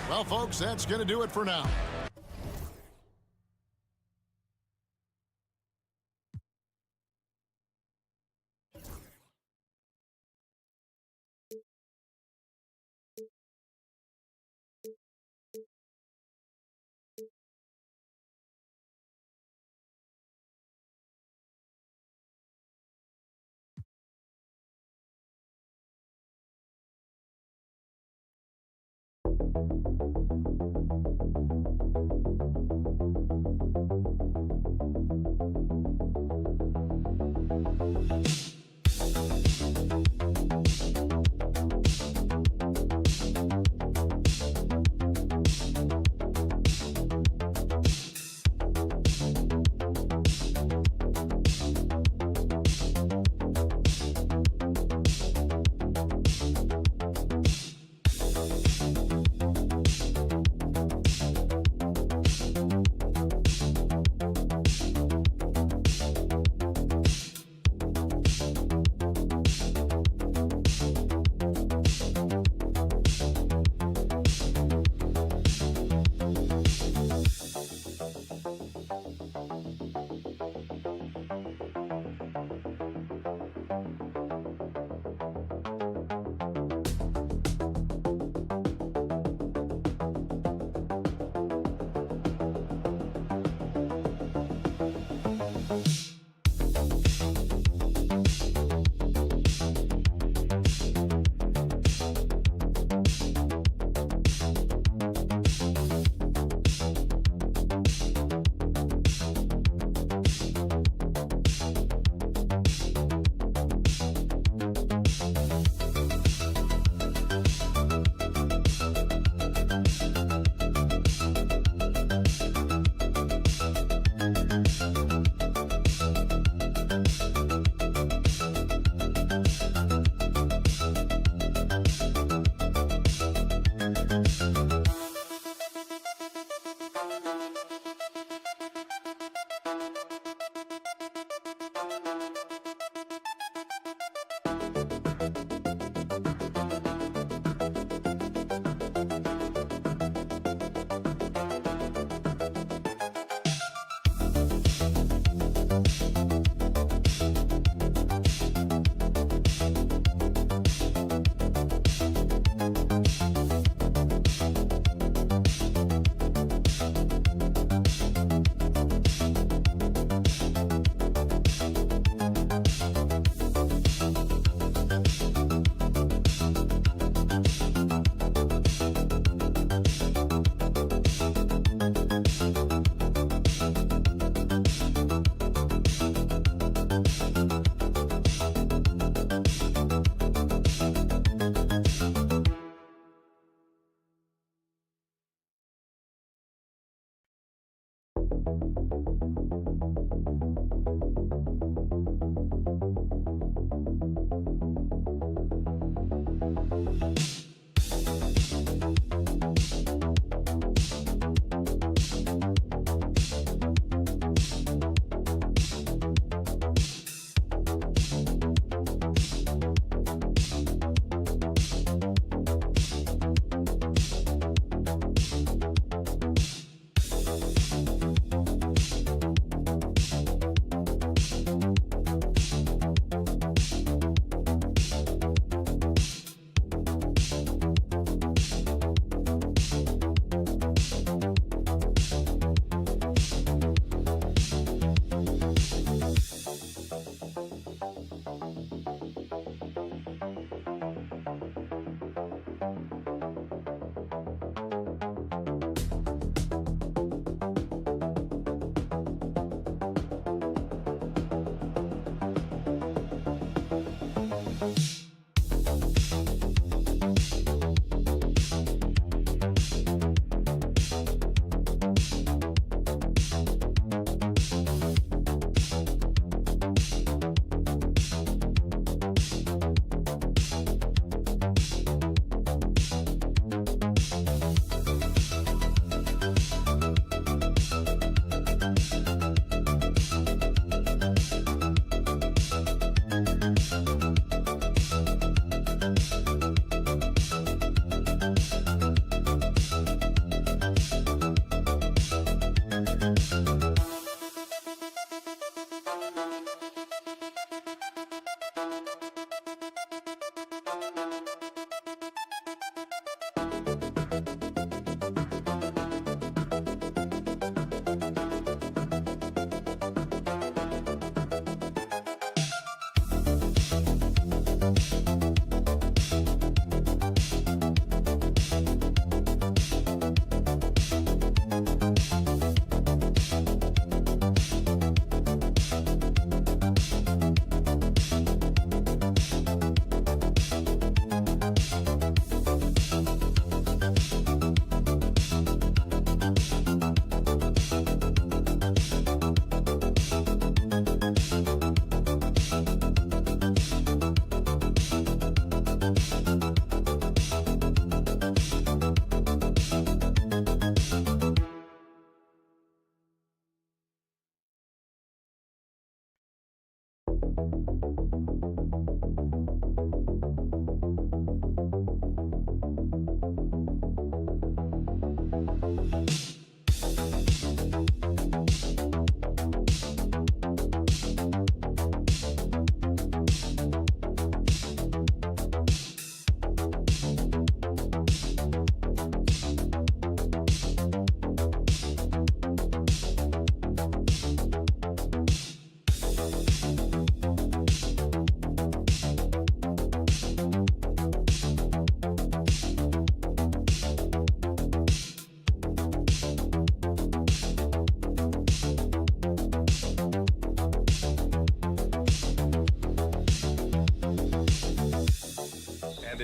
Well, folks, that's going to do it for now.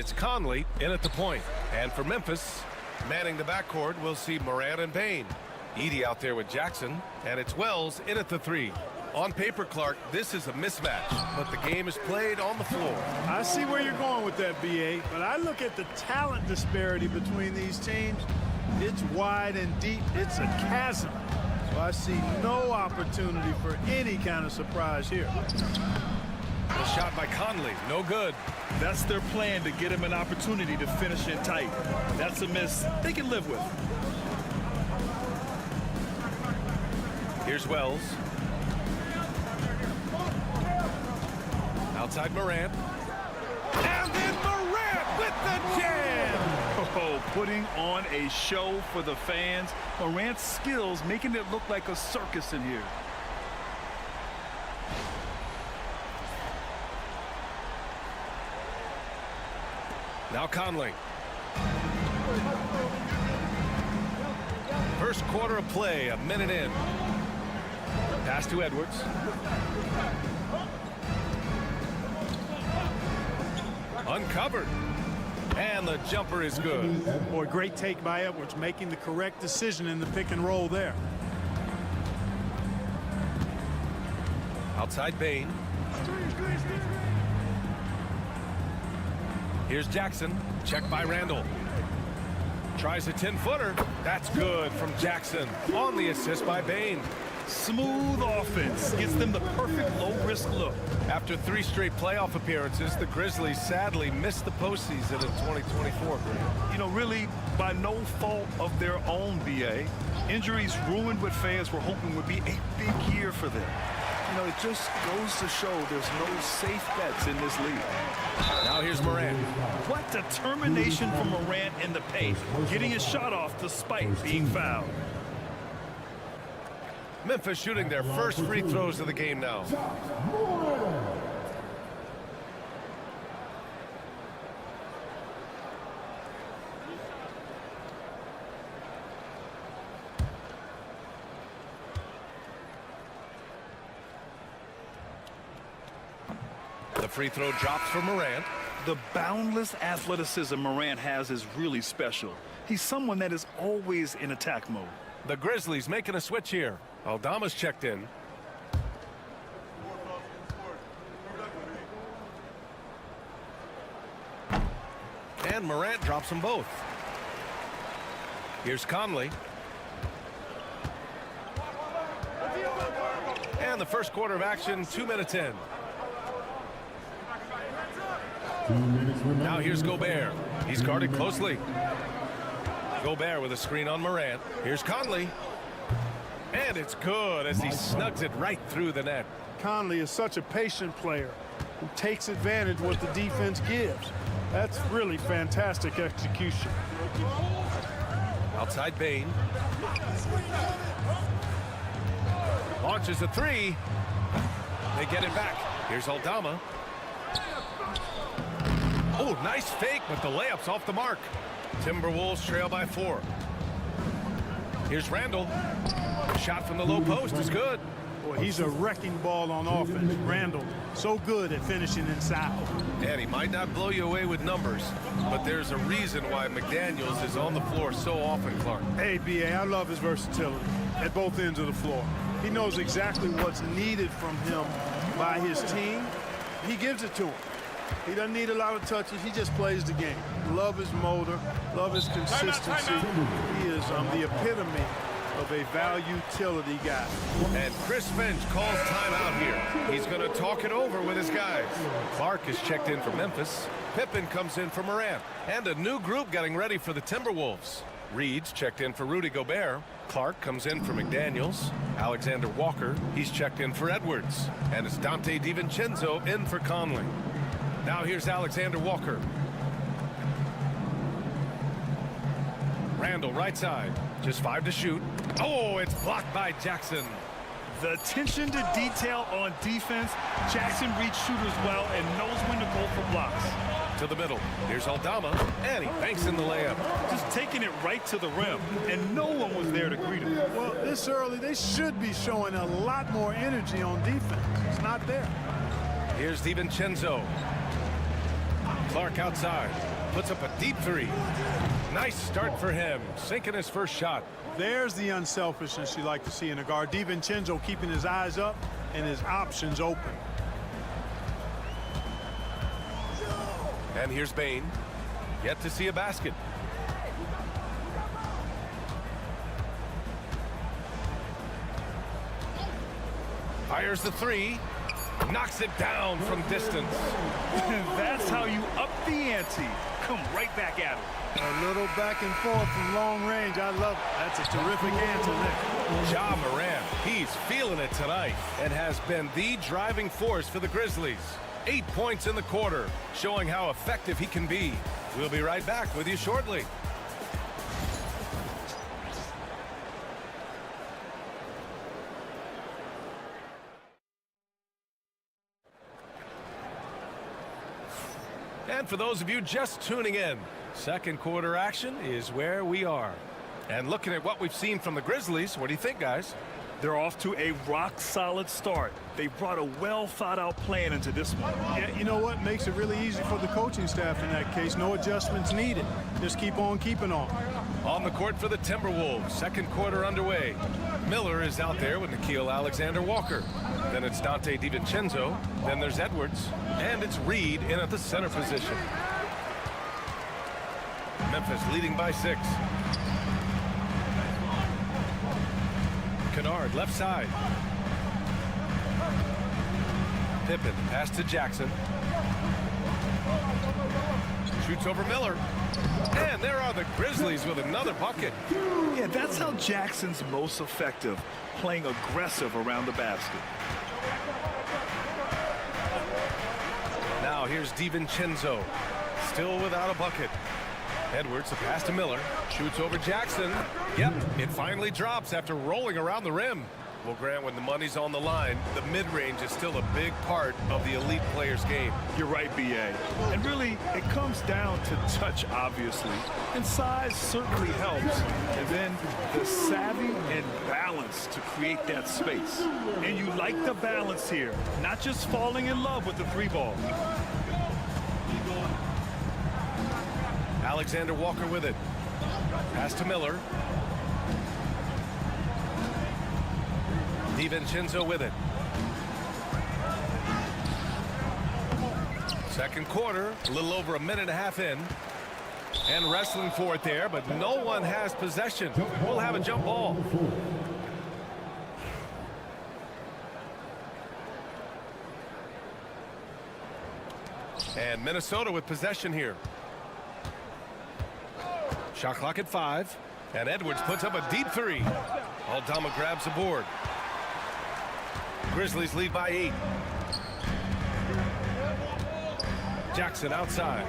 it's Conley in at the point. And for Memphis, manning the backcourt, we'll see Morant and Bane. Edey out there with Jackson, and it's Wells in at the 3. On paper, Clark, this is a mismatch, but the game is played on the floor. I see where you're going with that, BA, but I look at the talent disparity between these teams. It's wide and deep. It's a chasm. So I see no opportunity for any kind of surprise here. The shot by Conley, no good. That's their plan, to get him an opportunity to finish it tight. That's a miss they can live with. Here's Wells. Outside Morant. And then Morant with the jam! Oh, putting on a show for the fans. Morant's skills making it look like a circus in here. Now Conley. First quarter of play, a minute in. Pass to Edwards. Uncovered. And the jumper is good. Boy, great take by Edwards, making the correct decision in the pick and roll there. Outside Bane. Here's Jackson. Checked by Randall. Tries a 10-footer. That's good from Jackson. On the assist by Bane. Smooth offense. Gets them the perfect low-risk look. After 3 straight playoff appearances, the Grizzlies sadly missed the postseason in 2024. You know, really by no fault of their own, BA. Injuries ruined what fans were hoping would be a big year for them. You know, it just goes to show there's no safe bets in this league. Now here's Morant. What determination from Morant in the paint, getting his shot off despite being fouled. Memphis shooting their first free throws of the game now. The free throw drops for Morant. The boundless athleticism Morant has is really special. He's someone that is always in attack mode. The Grizzlies making a switch here. Aldama's checked in. And Morant drops them both. Here's Conley. And the first quarter of action, 2 minutes in. Now here's Gobert. He's guarded closely. Gobert with a screen on Morant. Here's Conley. And it's good as he snugs it right through the net. Conley is such a patient player who takes advantage of what the defense gives. That's really fantastic execution. Outside Bane. Launches a 3. They get it back. Here's Aldama. Oh, nice fake, but the layup's off the mark. Timberwolves trail by 4. Here's Randall. Shot from the low post is good. Boy, he's a wrecking ball on offense. Randall, so good at finishing inside. And he might not blow you away with numbers, but there's a reason why McDaniels is on the floor so often, Clark. Hey, B.A., I love his versatility at both ends of the floor. He knows exactly what's needed from him by his team. He gives it to him. He doesn't need a lot of touches. He just plays the game. Love his motor. Love his consistency. He is the epitome of a value-utility guy. And Chris Finch calls timeout here. He's going to talk it over with his guys. Clark is checked in for Memphis. Pippen comes in for Morant. And a new group getting ready for the Timberwolves. Reed's checked in for Rudy Gobert. Clark comes in for McDaniels. Alexander Walker, he's checked in for Edwards. And it's Dante DiVincenzo in for Conley. Now here's Alexander Walker. Randall right side. Just 5 to shoot. Oh, it's blocked by Jackson. The attention to detail on defense. Jackson reads shooters well and knows when to go for blocks. To the middle. Here's Aldama. And he banks in the layup. Just taking it right to the rim. And no one was there to greet him. Well, this early, they should be showing a lot more energy on defense. It's not there. Here's DiVincenzo. Clark outside. puts up a deep three. Nice start for him, sinking his first shot. There's the unselfishness you like to see in a guard. DiVincenzo keeping his eyes up and his options open. And here's Bain. Yet to see a basket. Fires the three. Knocks it down from distance. That's how you up the ante. Come right back at him. A little back and forth from long range. I love it. That's a terrific answer, Nick. Ja Morant, he's feeling it tonight and has been the driving force for the Grizzlies. 8 points in the quarter, showing how effective he can be. We'll be right back with you shortly. And for those of you just tuning in, second quarter action is where we are. And looking at what we've seen from the Grizzlies, what do you think, guys? They're off to a rock-solid start. They brought a well-thought-out plan into this one. Yeah, you know what? Makes it really easy for the coaching staff in that case. No adjustments needed. Just keep on keeping on. On the court for the Timberwolves, second quarter underway. Miller is out there with Nickeil Alexander-Walker. Then it's Donte DiVincenzo. Then there's Edwards. And it's Reed in at the center position. Memphis leading by 6. Kennard left side. Pippen pass to Jackson. Shoots over Miller. And there are the Grizzlies with another bucket. Yeah, that's how Jackson's most effective, playing aggressive around the basket. Now here's DiVincenzo, still without a bucket. Edwards, a pass to Miller, shoots over Jackson. Yep, it finally drops after rolling around the rim. Well, Grant, when the money's on the line, the mid-range is still a big part of the elite player's game. You're right, B.A. And really, it comes down to touch, obviously. And size certainly helps. And then the savvy and balance to create that space. And you like the balance here, not just falling in love with the 3-ball. Alexander Walker with it. Pass to Miller. DiVincenzo with it. Second quarter, a little over a minute and a half in. And wrestling for it there, but no one has possession. We'll have a jump ball. And Minnesota with possession here. Shot clock at 5. And Edwards puts up a deep 3. Aldama grabs the board. Grizzlies lead by 8. Jackson outside.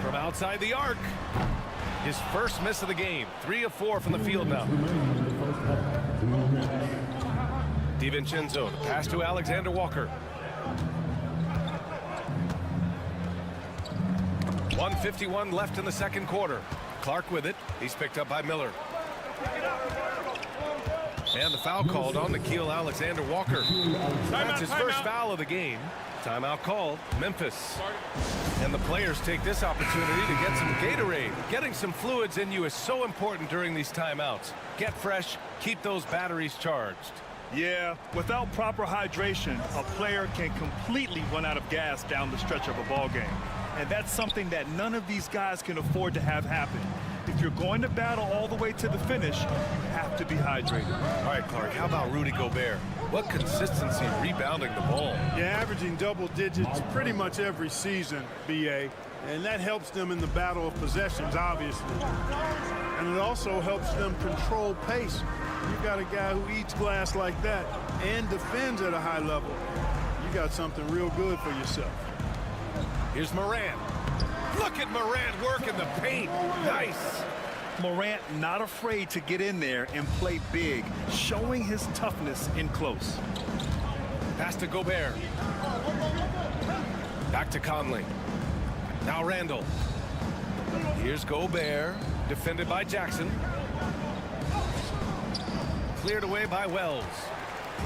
From outside the arc. His first miss of the game. 3 of 4 from the field now. DiVincenzo, the pass to Alexander Walker. 1:51 left in the second quarter. Clark with it. He's picked up by Miller. And the foul called on Nickeil Alexander Walker. That's his first foul of the game. Timeout called. Memphis. And the players take this opportunity to get some Gatorade. Getting some fluids in you is so important during these timeouts. Get fresh. Keep those batteries charged. Yeah, without proper hydration, a player can completely run out of gas down the stretch of a ball game. And that's something that none of these guys can afford to have happen. If you're going to battle all the way to the finish, you have to be hydrated. All right, Clark, how about Rudy Gobert? What consistency rebounding the ball. Yeah, averaging double digits pretty much every season, B.A. And that helps them in the battle of possessions, obviously. And it also helps them control pace. You've got a guy who eats glass like that and defends at a high level. You got something real good for yourself. Here's Morant. Look at Morant working the paint. Nice. Morant not afraid to get in there and play big, showing his toughness in close. Pass to Gobert. Back to Conley. Now Randall. Here's Gobert, defended by Jackson. Cleared away by Wells.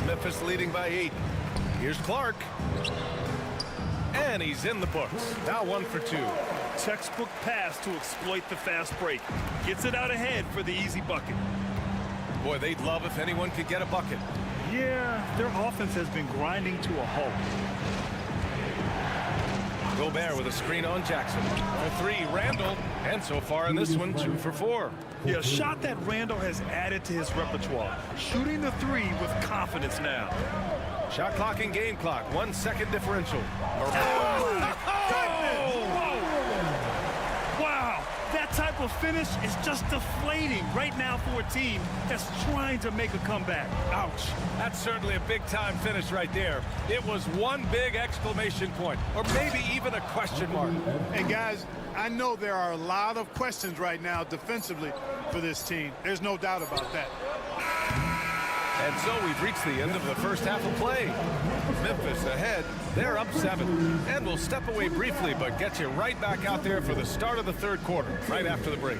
Memphis leading by 8. Here's Clark. And he's in the books. Now 1 for 2. Textbook pass to exploit the fast break. Gets it out ahead for the easy bucket. Boy, they'd love if anyone could get a bucket. Yeah, their offense has been grinding to a halt. Gobert with a screen on Jackson. For 3, Randall. And so far in this one, 2 for 4. Yeah, a shot that Randall has added to his repertoire. Shooting the 3 with confidence now. Shot clock and game clock. 1 second differential. Oh, my goodness! Whoa. Wow, that type of finish is just deflating right now for a team that's trying to make a comeback. Ouch. That's certainly a big-time finish right there. It was one big exclamation point, or maybe even a question mark. And guys, I know there are a lot of questions right now defensively for this team. There's no doubt about that. And so we've reached the end of the first half of play. Memphis ahead. They're up 7. And we'll step away briefly, but get you right back out there for the start of the third quarter, right after the break.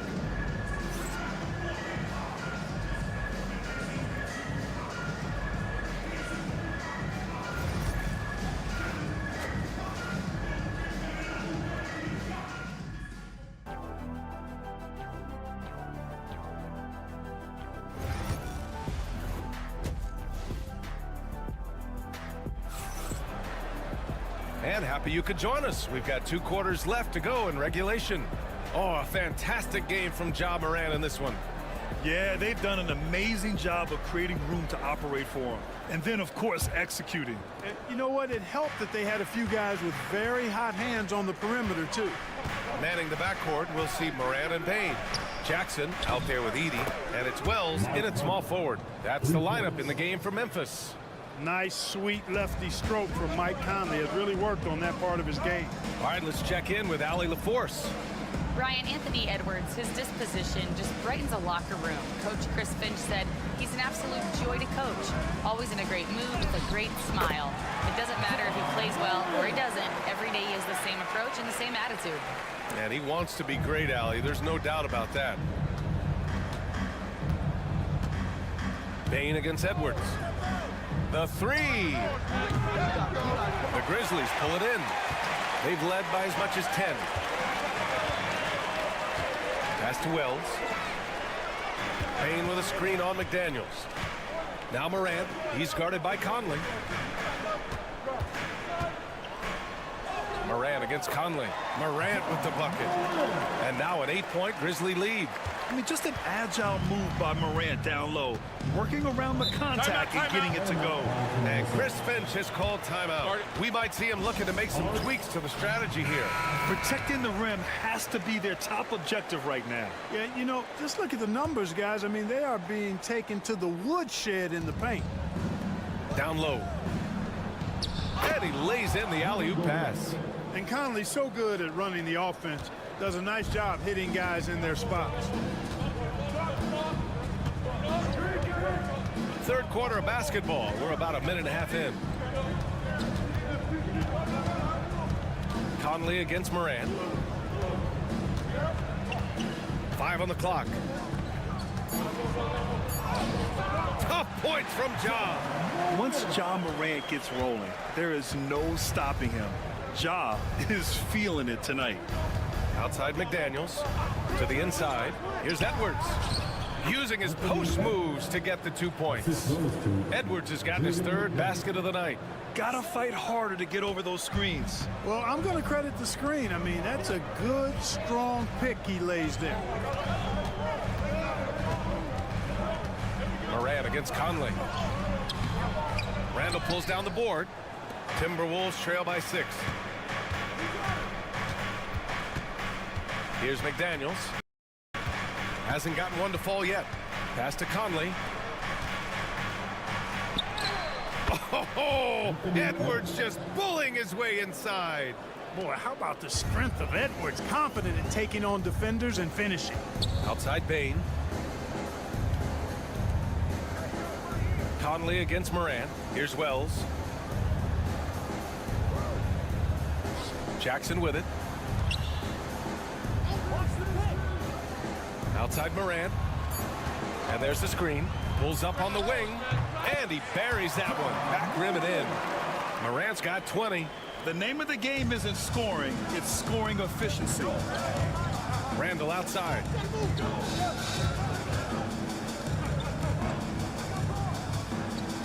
And happy you could join us. We've got 2 quarters left to go in regulation. Oh, a fantastic game from Ja Morant in this one. Yeah, they've done an amazing job of creating room to operate for him. And then, of course, executing. And you know what? It helped that they had a few guys with very hot hands on the perimeter, too. Manning the backcourt, we'll see Morant and Payne. Jackson out there with Edey, and it's Wells in at small forward. That's the lineup in the game for Memphis. Nice, sweet lefty stroke from Mike Conley. Has really worked on that part of his game. All right, let's check in with Allie LaForce. Ryan, Anthony Edwards, his disposition just brightens a locker room. Coach Chris Finch said he's an absolute joy to coach. Always in a great mood with a great smile. It doesn't matter if he plays well or he doesn't. Every day he has the same approach and the same attitude. And he wants to be great, Allie. There's no doubt about that. Payne against Edwards. The 3. The Grizzlies pull it in. They've led by as much as 10. Pass to Wells. Payne with a screen on McDaniels. Now Morant. He's guarded by Conley. Morant against Conley. Morant with the bucket. And now an 8-point Grizzly lead. I mean, just an agile move by Morant down low, working around the contact and getting it to go. And Chris Finch has called timeout. We might see him looking to make some tweaks to the strategy here. Protecting the rim has to be their top objective right now. Yeah, you know, just look at the numbers, guys. I mean, they are being taken to the woodshed in the paint. Down low. And he lays in the alley-oop pass. And Conley's so good at running the offense. Does a nice job hitting guys in their spots. Third quarter of basketball. We're about a minute and a half in. Conley against Morant. 5 on the clock. Tough points from Ja. Once Ja Morant gets rolling, there is no stopping him. Ja is feeling it tonight. Outside McDaniels to the inside. Here's Edwards using his post moves to get the 2 points. Edwards has gotten his 3rd basket of the night. Gotta fight harder to get over those screens. Well, I'm going to credit the screen. I mean, that's a good, strong pick he lays there. Morant against Conley. Randall pulls down the board. Timberwolves trail by 6. Here's McDaniels. Hasn't gotten one to fall yet. Pass to Conley. Oh, Edwards just bullying his way inside. Boy, how about the strength of Edwards? Confident in taking on defenders and finishing. Outside Payne. Conley against Morant. Here's Wells. Jackson with it. Outside Morant. And there's the screen. Pulls up on the wing. And he buries that one. Back rim and in. Morant's got 20. The name of the game isn't scoring, it's scoring efficiency. Randall outside.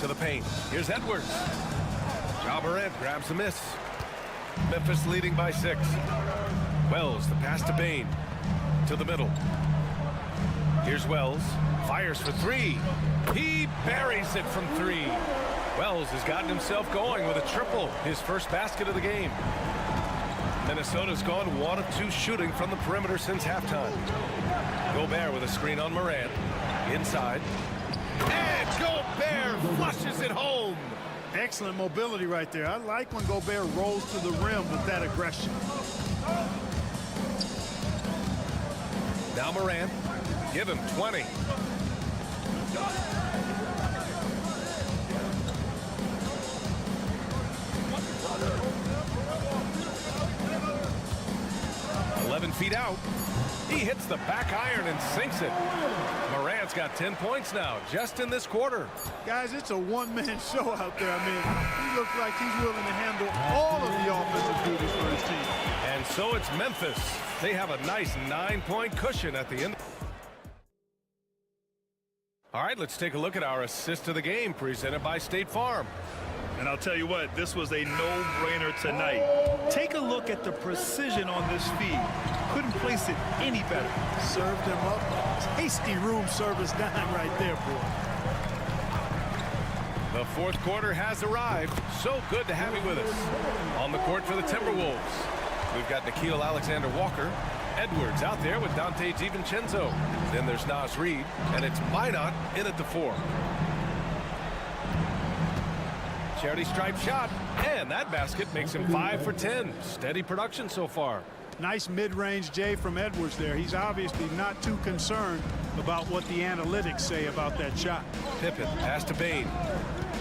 To the paint. Here's Edwards. Ja Morant grabs the miss. Memphis leading by 6. Wells, the pass to Bane. To the middle. Here's Wells. Fires for 3. He buries it from 3. Wells has gotten himself going with a triple. His first basket of the game. Minnesota's gone 1 of 2 shooting from the perimeter since halftime. Gobert with a screen on Morant. Inside. And Gobert flushes it home. Excellent mobility right there. I like when Gobert rolls to the rim with that aggression. Now Morant. Give him 20. Feet out. He hits the back iron and sinks it. Morant's got 10 points now just in this quarter. Guys, it's a one-man show out there. I mean, he looks like he's willing to handle all of the offensive duties for his team. And so it's Memphis. They have a nice 9-point cushion at the end. All right, let's take a look at our assist of the game presented by State Farm. And I'll tell you what, this was a no-brainer tonight. Take a look at the precision on this feed. Couldn't place it any better. Served him up. Hasty room service dime right there, boy. The fourth quarter has arrived. So good to have you with us. On the court for the Timberwolves, we've got Nickeil Alexander-Walker. Edwards out there with Dante DiVincenzo. Then there's Naz Reid, and it's Minot in at the 4. Charity stripe shot, and that basket makes him 5 for 10. Steady production so far. Nice mid-range J from Edwards there. He's obviously not too concerned about what the analytics say about that shot. Pippen pass to Bane.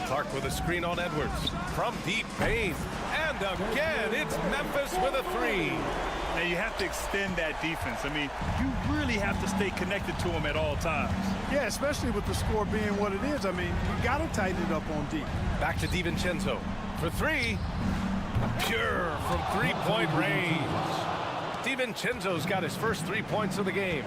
Clark with a screen on Edwards. From deep, Bane. And again, it's Memphis with a 3. Now you have to extend that defense. I mean, you really have to stay connected to him at all times. Yeah, especially with the score being what it is. I mean, you got to tighten it up on deep. Back to DiVincenzo for 3. Pure from 3-point range. DiVincenzo's got his first 3 points of the game.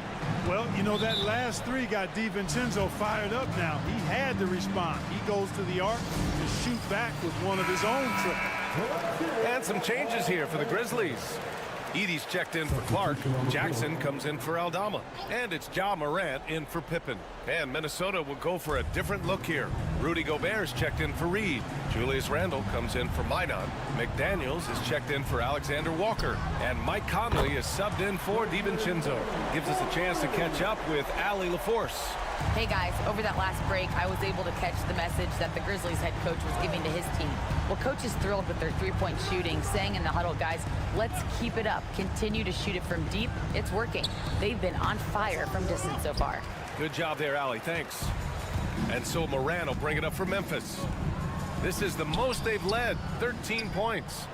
Well, you know, that last 3 got DiVincenzo fired up now. He had to respond. He goes to the arc to shoot back with one of his own triples. And some changes here for the Grizzlies. Edey's checked in for Clark. Jackson comes in for Aldama. And it's Ja Morant in for Pippen. And Minnesota will go for a different look here. Rudy Gobert's checked in for Reid. Julius Randle comes in for Minot. McDaniels is checked in for Alexander Walker. And Mike Conley is subbed in for DiVincenzo. Gives us a chance to catch up with Allie LaForce. Hey guys, over that last break, I was able to catch the message that the Grizzlies head coach was giving to his team. Well, coach is thrilled with their 3-point shooting, saying in the huddle, guys, let's keep it up. Continue to shoot it from deep. It's working. They've been on fire from distance so far. Good job there, Allie. Thanks. And so Moran will bring it up for Memphis. This is the most they've led, 13 points.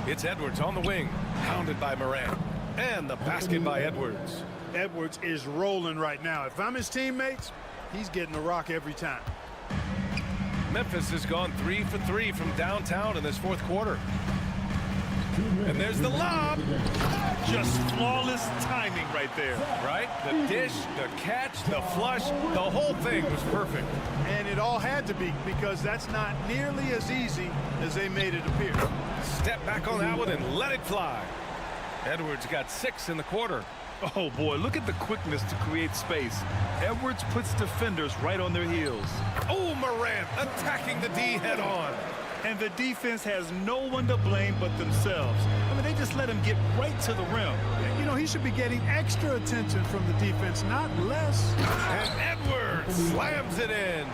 It's Edwards on the wing, pounded by Moran. And the basket by Edwards. Edwards is rolling right now. If I'm his teammates, he's getting the rock every time. Memphis has gone 3 for 3 from downtown in this fourth quarter. And there's the lob. Just flawless timing right there. Right? The dish, the catch, the flush, the whole thing was perfect. And it all had to be, because that's not nearly as easy as they made it appear. Step back on that one and let it fly. Edwards got 6 in the quarter. Oh boy, look at the quickness to create space. Edwards puts defenders right on their heels. Oh, Morant attacking the D head on. And the defense has no one to blame but themselves. I mean, they just let him get right to the rim. You know, he should be getting extra attention from the defense, not less. And Edwards slams it in.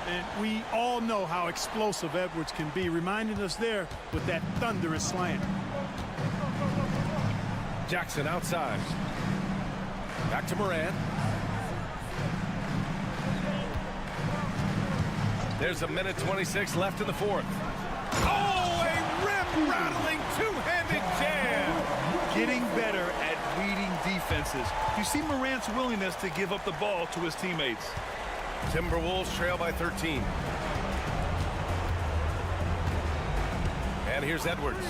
And we all know how explosive Edwards can be, reminding us there with that thunderous slam. Jackson outside. Back to Morant. There's a minute 26 left in the fourth. Oh, a rip-rattling two-handed jam. Getting better at reading defenses. You see Morant's willingness to give up the ball to his teammates. Timberwolves trail by 13. here's Edwards.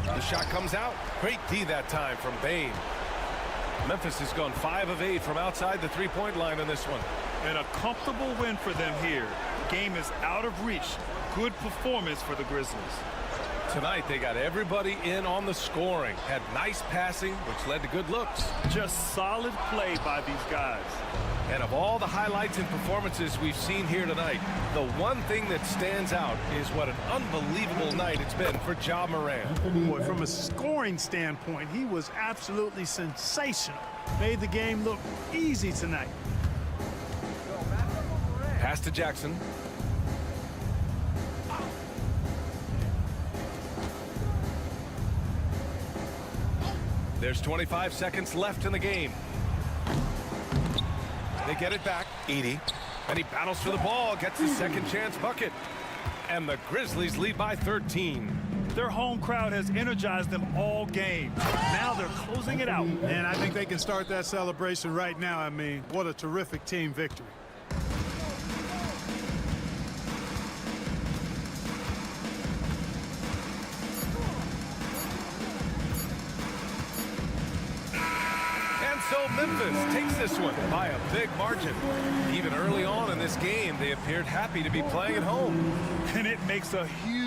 The shot comes out. Great D that time from Bane. Memphis has gone 5 of 8 from outside the three-point line in this one. And a comfortable win for them here. The game is out of reach. Good performance for the Grizzlies. Tonight, they got everybody in on the scoring. Had nice passing, which led to good looks. Just solid play by these guys. And of all the highlights and performances we've seen here tonight, the one thing that stands out is what an unbelievable night it's been for Ja Morant. Boy, from a scoring standpoint, he was absolutely sensational. Made the game look easy tonight. Pass to Jackson. There's 25 seconds left in the game. They get it back. Edey. And he battles for the ball. Gets his second chance bucket. And the Grizzlies lead by 13. Their home crowd has energized them all game. Now they're closing it out. And I think they can start that celebration right now. I mean, what a terrific team victory. So Memphis takes this one by a big margin. Even early on in this game, they appeared happy to be playing at home. And it makes a huge